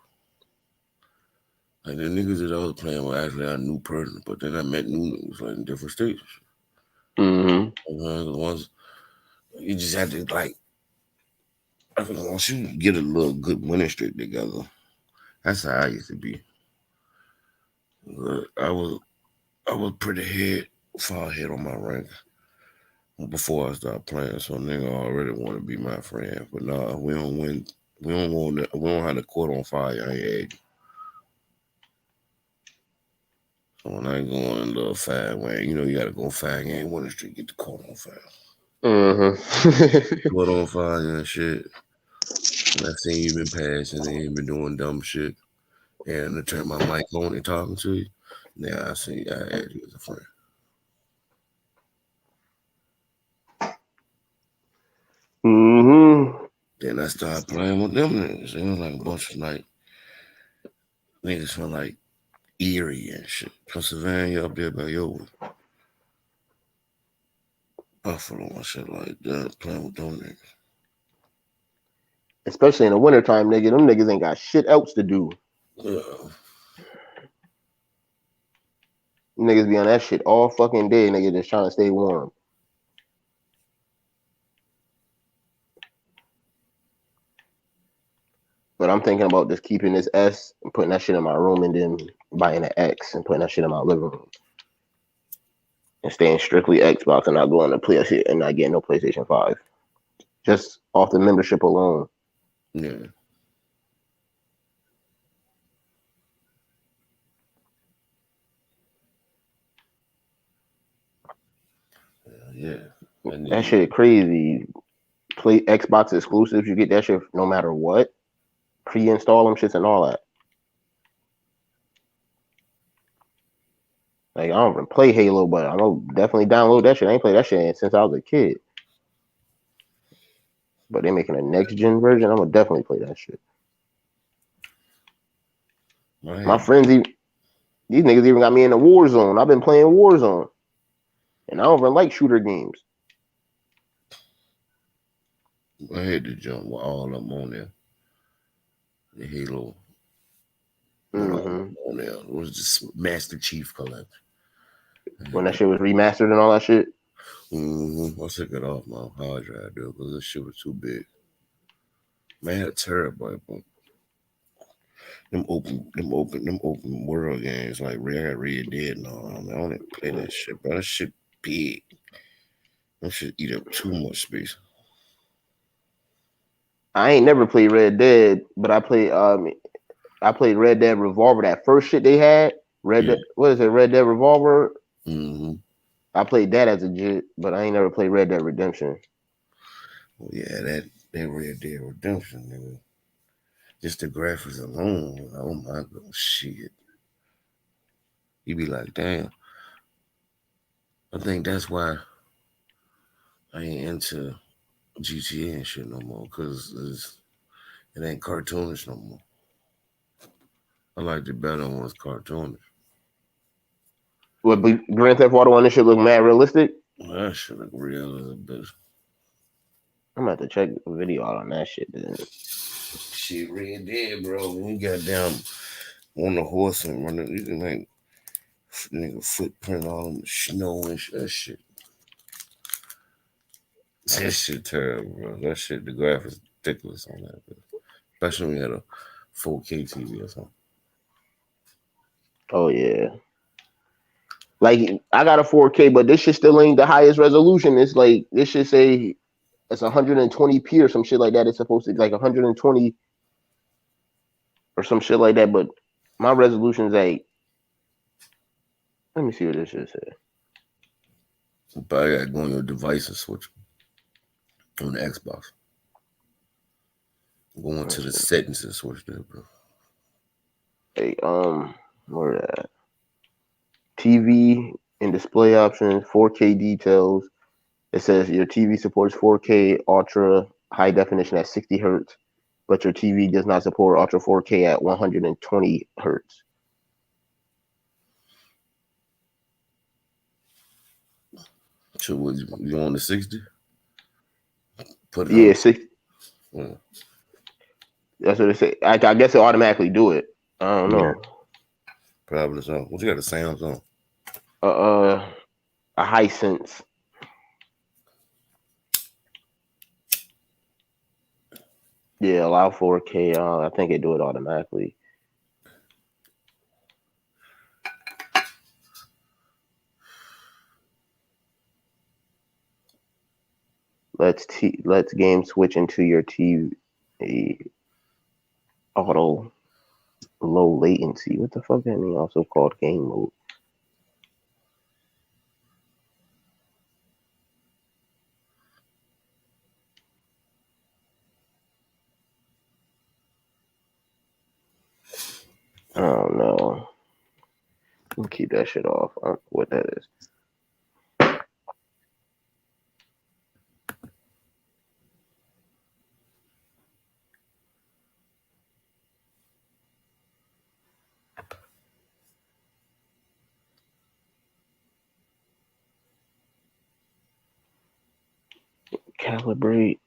Like the niggas that I was playing with actually I knew person, but then I met new niggas like in different states. The ones you just had to like I think once you get a little good winning streak together, that's how I used to be. But I was pretty far ahead on my rank before I started playing. So nigga already want to be my friend, but nah, we don't win. We don't have the court on fire. I ain't. So when I go on a little 5 game, you gotta go 5 game winning streak, get the court on fire. Court on fire and shit. And I seen you been passing and you been doing dumb shit. And I turn my mic on and talking to you. Now I see I add you as a friend. Then I started playing with them niggas. It was like a bunch of like niggas from like Erie and shit. Pennsylvania up there by Yoga. Buffalo and shit like that. Playing with them niggas.
Especially in the wintertime, nigga. Them niggas ain't got shit else to do.
Yeah.
Niggas be on that shit all fucking day, nigga, just trying to stay warm. But I'm thinking about just keeping this S and putting that shit in my room and then buying an X and putting that shit in my living room. And staying strictly Xbox and not going to play shit and not getting no PlayStation 5. Just off the membership alone.
Yeah. Yeah.
That shit crazy. Play Xbox exclusives, you get that shit no matter what. Pre-install them shits and all that. Like I don't even play Halo, but I'm gonna definitely download that shit. I ain't played that shit since I was a kid. But they making a next gen version. I'm gonna definitely play that shit.
Right.
My friends, these niggas even got me in the Warzone. I've been playing Warzone, and I don't even like shooter games.
I had to jump with all of them on there. The Halo. On there. It was just Master Chief Collection.
When that shit was remastered and all that shit.
I took it off my hard drive, dude, because this shit was too big. Man, I had a terabyte, but them open world games like Red Dead and all. I don't even play that shit, bro. That shit big. That shit eat up too much space.
I ain't never played Red Dead, but I played Red Dead Revolver. That first shit they had,
Yeah.
What is it? Red Dead Revolver.
Mm-hmm.
I played that as a jit, but I ain't never played Red Dead Redemption.
Well, yeah, that Red Dead Redemption, nigga. Just the graphics alone, oh my god, shit. You be like, damn. I think that's why I ain't into GTA and shit no more, cause it ain't cartoonish no more. I liked it better when it was cartoonish.
What Grand Theft Auto on this shit look mad realistic?
Well, that shit look real as a bitch.
I'm gonna have to check the video out on that shit. Then.
Shit, Red Dead, bro. When you got down on the horse and running, you can like nigga footprint all in the snow and shit. That shit terrible, bro. That shit, the graphics ridiculous on that, bro. Especially when you had a 4K TV or something.
Oh yeah. Like I got a 4K, but this shit still ain't the highest resolution. It's like this should say it's 120p or some shit like that. It's supposed to be like 120 or some shit like that. But my resolution's like, let me see what this shit say.
But I gotta go on your device and switch on the Xbox. Go into the settings and switch that, bro.
Hey, where that? TV and display options, 4K details. It says your TV supports 4K ultra high definition at 60 hertz, but your TV does not support ultra 4K at 120 hertz.
So what, you on the 60? Put it
Yeah,
on.
60.
Yeah.
That's what it say. I guess it automatically do it. I don't know.
Yeah. Probably so. What you got the sounds on?
A Hisense. Yeah, allow 4K. I think it do it automatically. Let's game switch into your TV auto low latency. What the fuck that mean? Also called game mode. I don't know. We'll keep that shit off. I don't know what that is. Calibrate.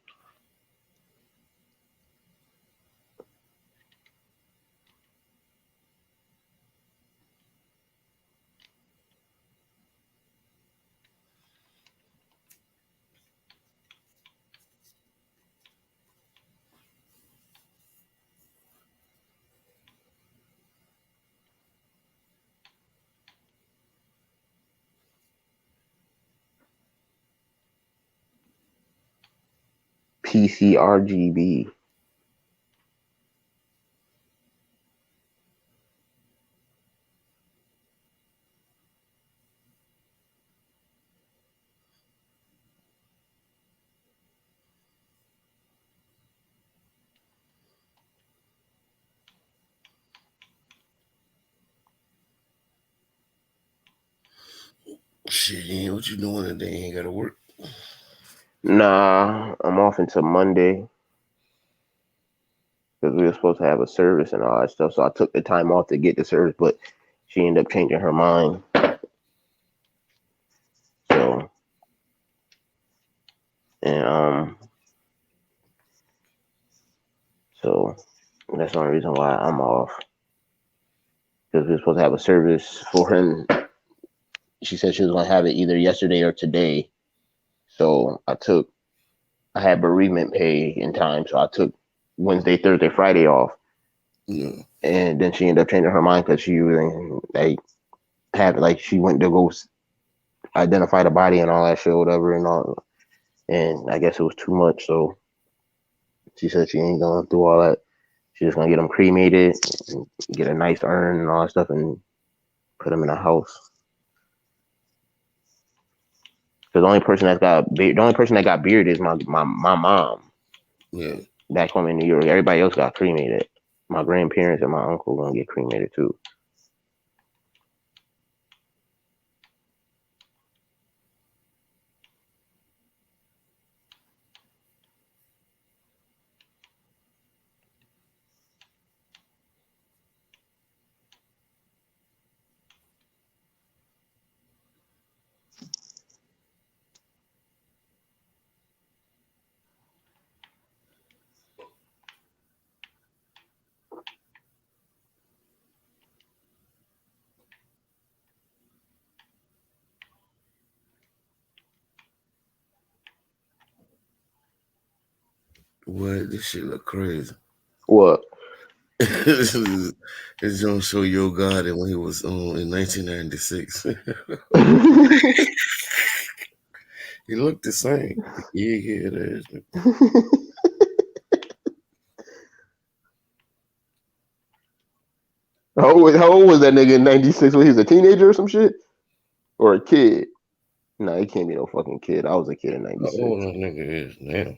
PC RGB.
Shit, what you doing today? Ain't gotta work.
Nah, I'm off until Monday because we were supposed to have a service and all that stuff. So I took the time off to get the service, but she ended up changing her mind. So, and so that's the only reason why I'm off because we were supposed to have a service for him. She said she was gonna have it either yesterday or today. So I had bereavement pay in time, so I took Wednesday, Thursday, Friday off.
Yeah.
And then she ended up changing her mind because she was she went to go identify the body and all that shit, whatever, and all. And I guess it was too much, so she said she ain't going through all that. She's just gonna get them cremated, and get a nice urn and all that stuff, and put them in a house. Because the only person that got buried is my mom.
Yeah.
Back home in New York. Everybody else got cremated. My grandparents and my uncle gonna get cremated too.
What? This shit look crazy.
What?
It's gonna show Yo Gotti when he was in 1996. He looked the same. Yeah, it is.
How old was that nigga in '96 when he was a teenager or some shit? Or a kid? No, he can't be no fucking kid. I was a kid in
How
'96.
old that nigga is now?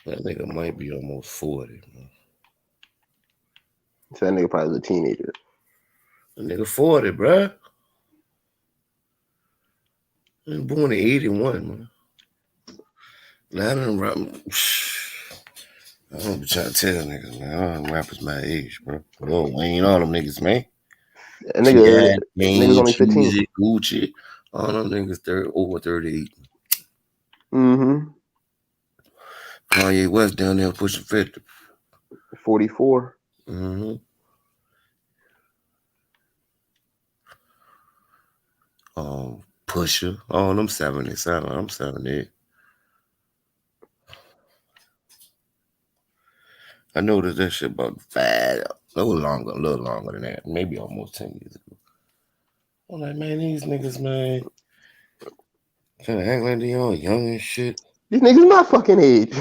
That nigga might be almost 40, man.
So that nigga probably was a teenager.
That nigga 40, bruh. He was born in 81, man. Now I done rap. I don't be trying to tell niggas, man. I don't rappers my age, bro. Lil Wayne, all them niggas, man.
That nigga's
Kane,
only 15.
Cheesy, Gucci, all them niggas over 38.
Mm-hmm.
Kanye West down there pushing 50.
44.
Mm-hmm. Pusher, all them 77. I'm 78. I noticed that shit about a little longer than that. Maybe almost 10 years ago. I'm like, man, these niggas, man, trying to act like they all young and shit.
These niggas my fucking age.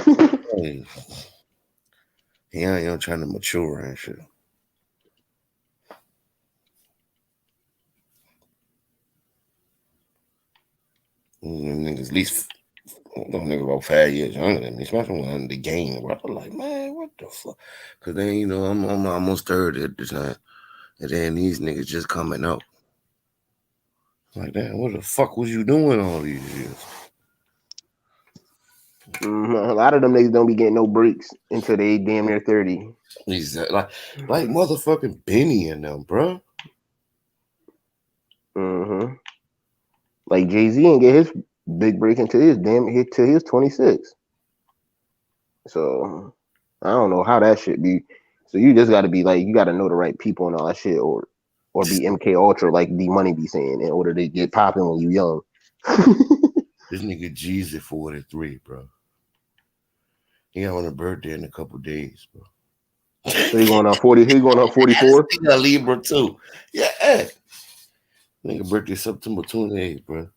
Hey, young trying to mature and shit. Niggas at least them niggas about 5 years younger than me, especially when the game. Bro. I'm like, man, what the fuck? Cause then I'm almost 30 at the time, and then these niggas just coming out. Like, damn, what the fuck was you doing all these years?
Mm-hmm. A lot of them niggas don't be getting no breaks until they damn near 30.
Exactly. Like motherfucking Benny and them, bro.
Mm-hmm. Like Jay-Z didn't get his big break until he was 26. So I don't know how that shit be. So you just gotta be like, you gotta know the right people and all that shit, or be MK Ultra like D Money be saying, in order to get popping when you young.
This nigga Jeezy 43, bro. He got on a birthday in a couple days, bro.
So he going on 40. He going on 44.
He got Libra too. Yeah. Nigga birthday September 28th, bro.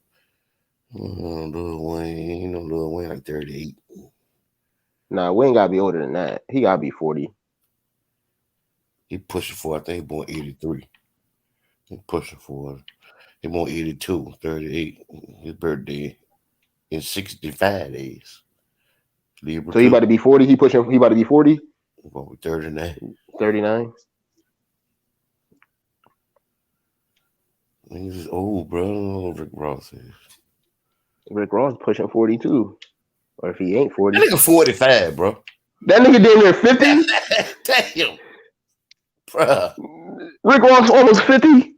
Lil Wayne like 38.
Nah, Wayne gotta be older than that. He gotta be 40.
He pushing for, I think he born 83. He pushing for, he born 82, 38. His birthday in 65 days. Libra
So he about to be 40. He about to be 40.
About 39.
39.
Niggas is old, bro. I don't know what Rick Ross is.
Rick Ross pushing 42. Or if he ain't 40.
That nigga 45, bro.
That nigga damn near 50?
Damn. Bruh.
Rick Ross almost 50?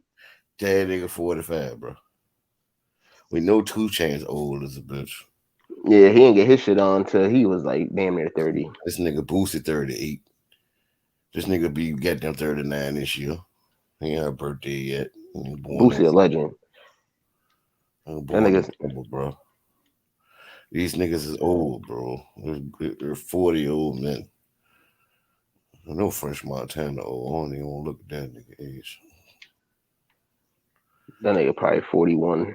That nigga 45, bro. We know 2 Chainz old as a bitch.
Yeah, he didn't get his shit on until he was like damn near 30.
This nigga boosted 38. This nigga be goddamn 39 this year. He ain't had a birthday yet.
Boosie a legend.
That nigga's bro. These niggas is old, bro. They're 40-year-old men. I know French Montana old. I don't even want to look at that nigga age.
That nigga probably 41.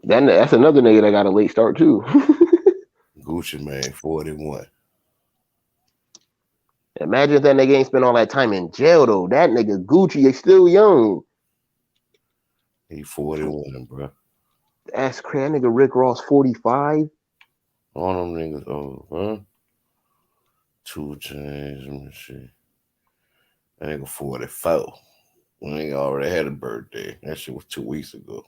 That's another nigga that got a late start too.
Gucci Mane, 41.
Imagine if that nigga ain't spent all that time in jail though. That nigga Gucci is still young.
He 41, bro.
That's crazy. That nigga Rick Ross 45.
All them niggas old, huh? 2 Chainz, let me see. That nigga 44. When nigga already had a birthday. That shit was 2 weeks ago.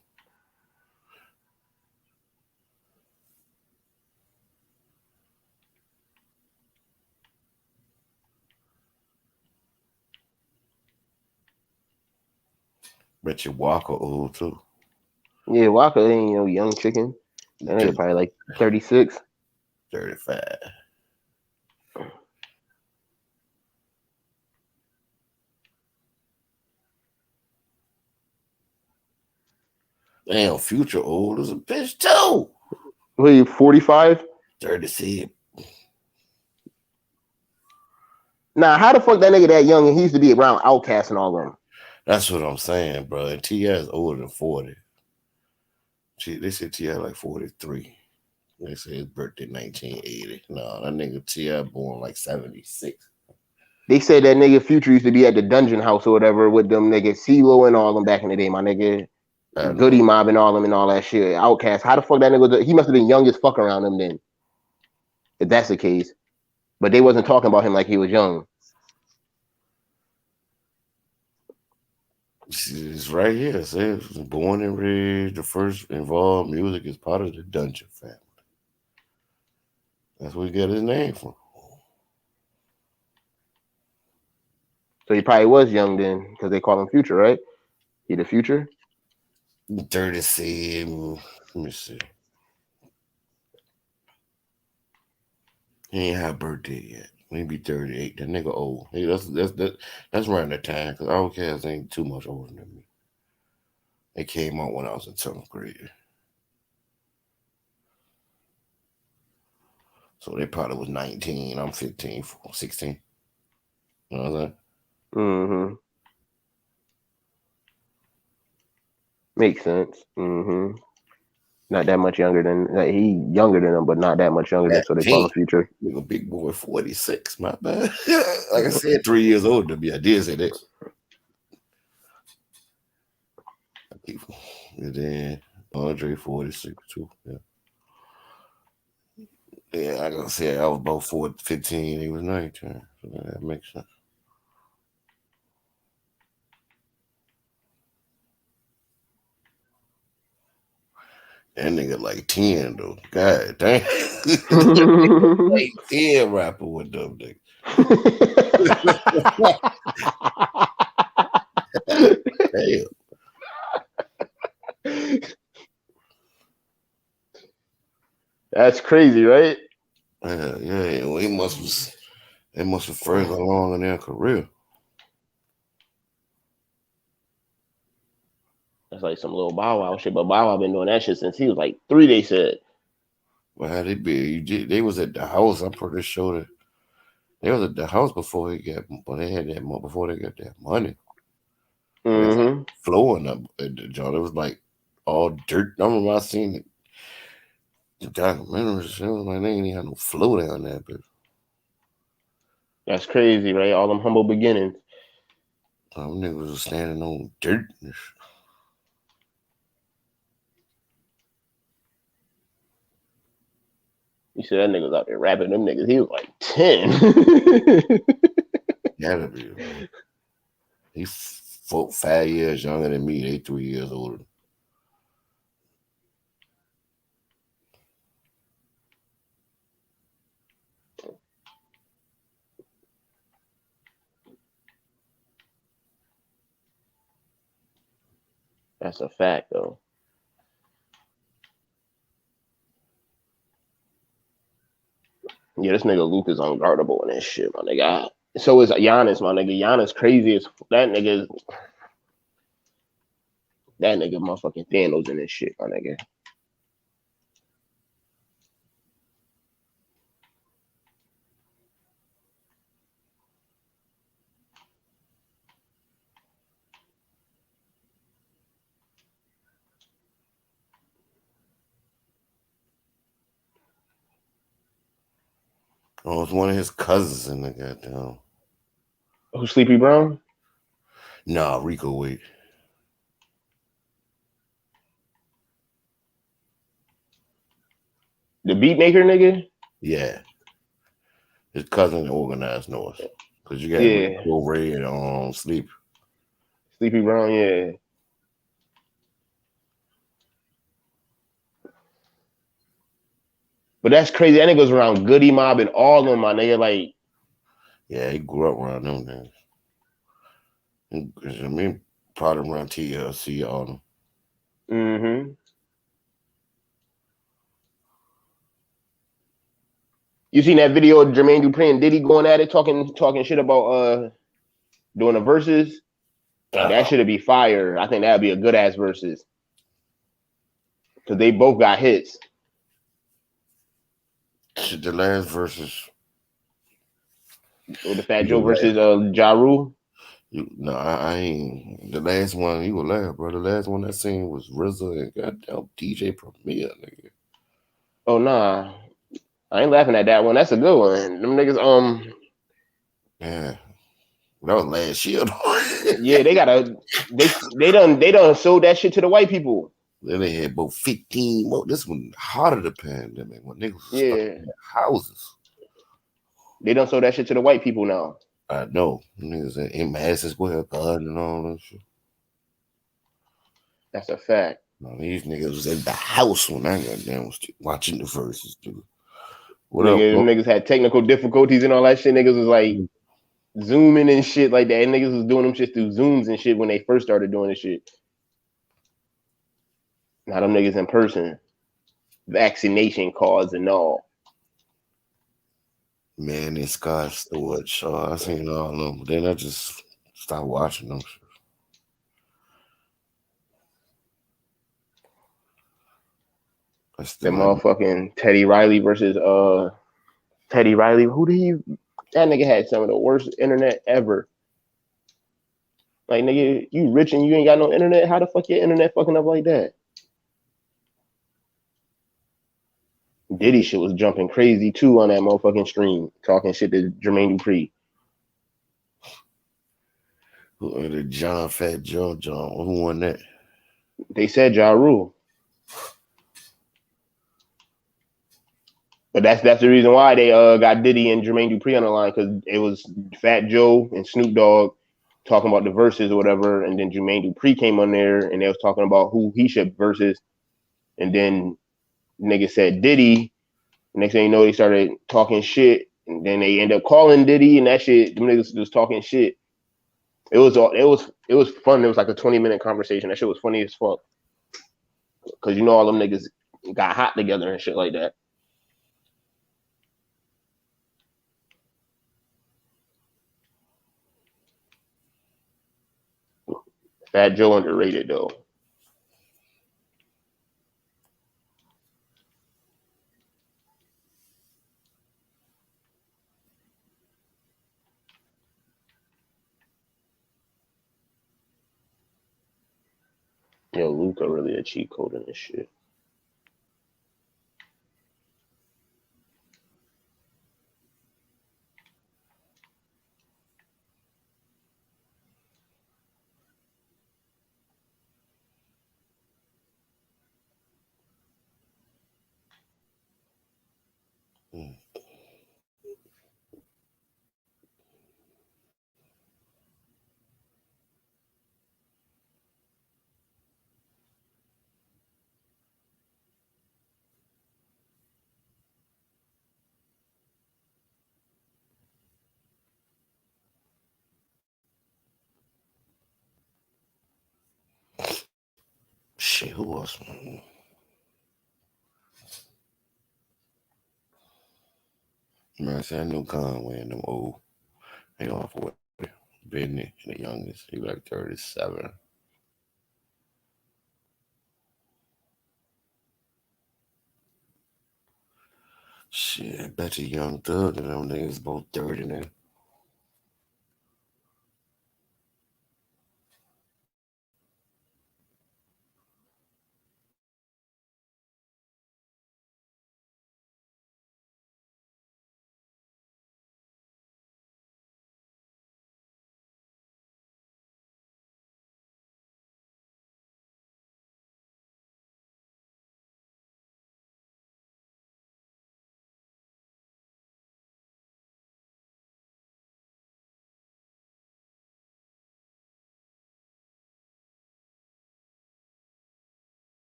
Bet you Walker old too.
Yeah, Walker ain't no young chicken. That nigga probably like 36.
35. Damn, Future old as a bitch too.
What are you, 45?
36.
Nah, how the fuck that nigga that young and he used to be around Outkast and all them?
That's what I'm saying, bro. And T.I. is older than 40. They said T.I. like 43. They say his birthday 1980. No, that nigga T.I. born like 76.
They said that nigga Future used to be at the Dungeon House or whatever with them niggas CeeLo and all them back in the day, my nigga. Goody Mob and all them and all that shit. Outkast. How the fuck that nigga? He must have been young as fuck around them then. If that's the case. But they wasn't talking about him like he was young.
It's right here. It says born and raised. The first involved music is part of the Dungeon family. That's where he got his name from.
So he probably was young then, because they call him Future, right? He the Future?
37. Let me see. He ain't had a birthday yet. Maybe 38. That nigga old. Hey, that's around the time because Outkast ain't too much older than me. They came out when I was in 7th grade. So they probably was 19. I'm 15, 16. You know what I'm saying?
Mm-hmm. Makes sense. Mm-hmm. Not that much younger than he younger than him, but not that much younger than, so they call him Future.
Nigga, big boy, 46. My bad. Like I said, 3 years older than me. I did say that. And then Andre 46 too. Yeah. Yeah, like I said, I was about 15. He was 19. So that makes sense. That nigga like 10 though. God damn. Like 10 rapper with them niggas. Damn.
That's crazy, right?
Yeah. Well, they must have further along in their career.
That's like some little Bow Wow shit, but Bow Wow been doing that shit since he was like 3. They said.
Well, how they be? They was at the house. I'm pretty sure that they was at the house before they got that money.
Mm-hmm.
Flowing up at the joint. It was like all dirt. I remember I seen it. The documentaries. It was like they ain't even had no flow down there, but
That's crazy, right? All them humble beginnings.
some niggas was standing on dirt.
You see that nigga was out there rapping them niggas. He was like 10.
Gotta be, man. He's 5 years younger than me. They 3 years older.
That's a fact, though. Yeah, this nigga Luke is unguardable in this shit, my nigga. So is Giannis, my nigga. Giannis crazy as that nigga. That nigga motherfucking Thanos in this shit, my nigga.
Oh, it's one of his cousins in the goddamn.
Who Sleepy Brown?
Nah, Rico Wade.
The beat maker nigga?
Yeah. His cousin organized North. Because you got
Yeah.
Rico Ray and Sleep.
Sleepy Brown, yeah. But that's crazy. That nigga was around Goody Mob and all of them, my nigga. Like,
Yeah, he grew up around them niggas. I mean, probably around TLC, all them.
mm-hmm. You seen that video of Jermaine Dupri and Diddy going at it, talking shit about doing the verses? That should be fire. I think that'd be a good ass verses. Cause they both got hits.
Shit, the last verses.
Or the Fat Joe versus Ja Rule.
I ain't. The last one, you will laugh, bro. The last one I seen was RZA and goddamn DJ Premier, nigga.
Oh nah. I ain't laughing at that one. That's a good one. Them niggas,
Yeah. That was last year, though.
yeah, they done sold that shit to the white people.
Then they had about 15 more. This one harder the pandemic when niggas was stuck
Yeah.
in their houses.
They done sold that shit to the white people now.
I know. Niggas in Madison Square Garden and all that shit.
That's a fact.
No, these niggas was in the house when I goddamn was watching the verses, dude. What
Nigga,
up,
them
bro?
niggas had technical difficulties and all that shit. Niggas was like zooming and shit like that. And niggas was doing them shit through Zooms and shit when they first started doing this shit. Now them niggas in person. Vaccination cards and all.
Man, and Scott Stewart Shaw. I seen all of them. But then I just stopped watching them.
The motherfucking Teddy Riley versus Teddy Riley. That nigga had some of the worst internet ever. Like, nigga, you rich and you ain't got no internet? How the fuck your internet fucking up like that? Diddy shit was jumping crazy too on that motherfucking stream, talking shit to Jermaine Dupri.
The John Fat Joe John. Who won that?
They said Ja Rule. But that's the reason why they got Diddy and Jermaine Dupri on the line, because it was Fat Joe and Snoop Dogg talking about the verses or whatever, and then Jermaine Dupri came on there and they was talking about who he should versus, and then nigga said Diddy. Next thing you know, they started talking shit, and then they end up calling Diddy, and that shit, them niggas was talking shit. It was fun. It was like a 20-minute conversation. That shit was funny as fuck. Cause you know all them niggas got hot together and shit like that. Fat Joe underrated though. Yo, Luca really a cheat code in this shit.
Shit, who else? Man, I said I knew Conway and them old. They on 40. Bidney, the youngest. He like 37. Shit, I bet you Young Thug and them niggas both 30 now.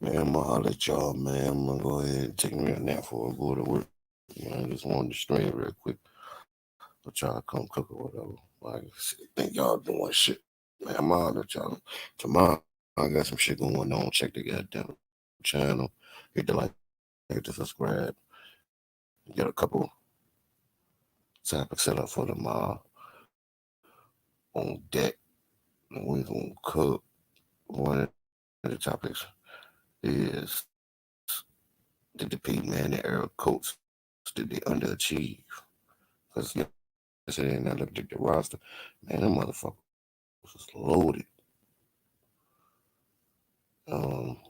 Man, I'm gonna holler at y'all, man. I'm gonna go ahead and take me a nap before I go to work. Man, I just wanted to stream real quick. I'll try to come cook or whatever. Like, think y'all doing shit. Man, I'm gonna holler at y'all. Tomorrow, I got some shit going on. Check the goddamn channel. Hit the like, hit the subscribe. Get a couple topics set up for tomorrow on deck. And we're gonna cook. One of the topics is did the Pete Manning era coach did they underachieve? Because yesterday and I looked at the roster, man, them motherfuckers was loaded.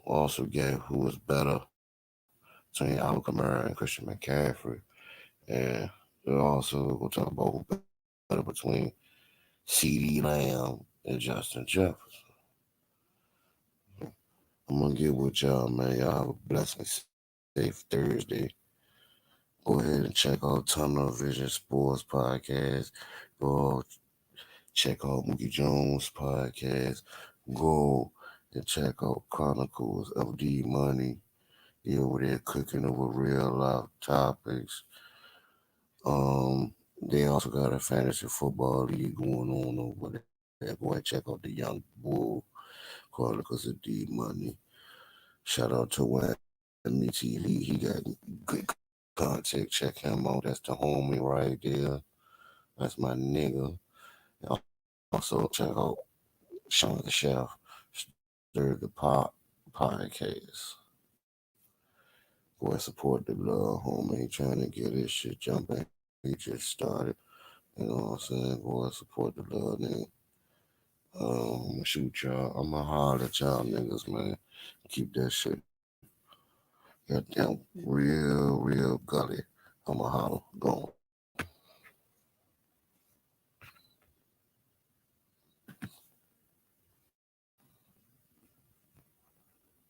Also gave who was better between Alvin Kamara and Christian McCaffrey. And also we'll talk about who better between CeeDee Lamb and Justin Jefferson. I'm gonna get with y'all, man. Y'all have a blessed and safe Thursday. Go ahead and check out Tunnel Vision Sports Podcast. Go check out Mookie Jones Podcast. Go and check out Chronicles of D Money. They over there cooking over real life topics. They also got a fantasy football league going on over there. Go and check out the Young Bull Chronicles of D Money. Shout out to Whammy TV. He got good content. Check him out. That's the homie right there. That's my nigga. Also check out Sean the Chef. Stir the Pot podcast. Boy, support the love, homie. He trying to get his shit jumping. He just started. You know what I'm saying? Boy, support the love, nigga. I'm gonna shoot y'all. I'm gonna holler at y'all niggas, man. Keep that shit. Goddamn real gully. I'm gonna holler. Go on.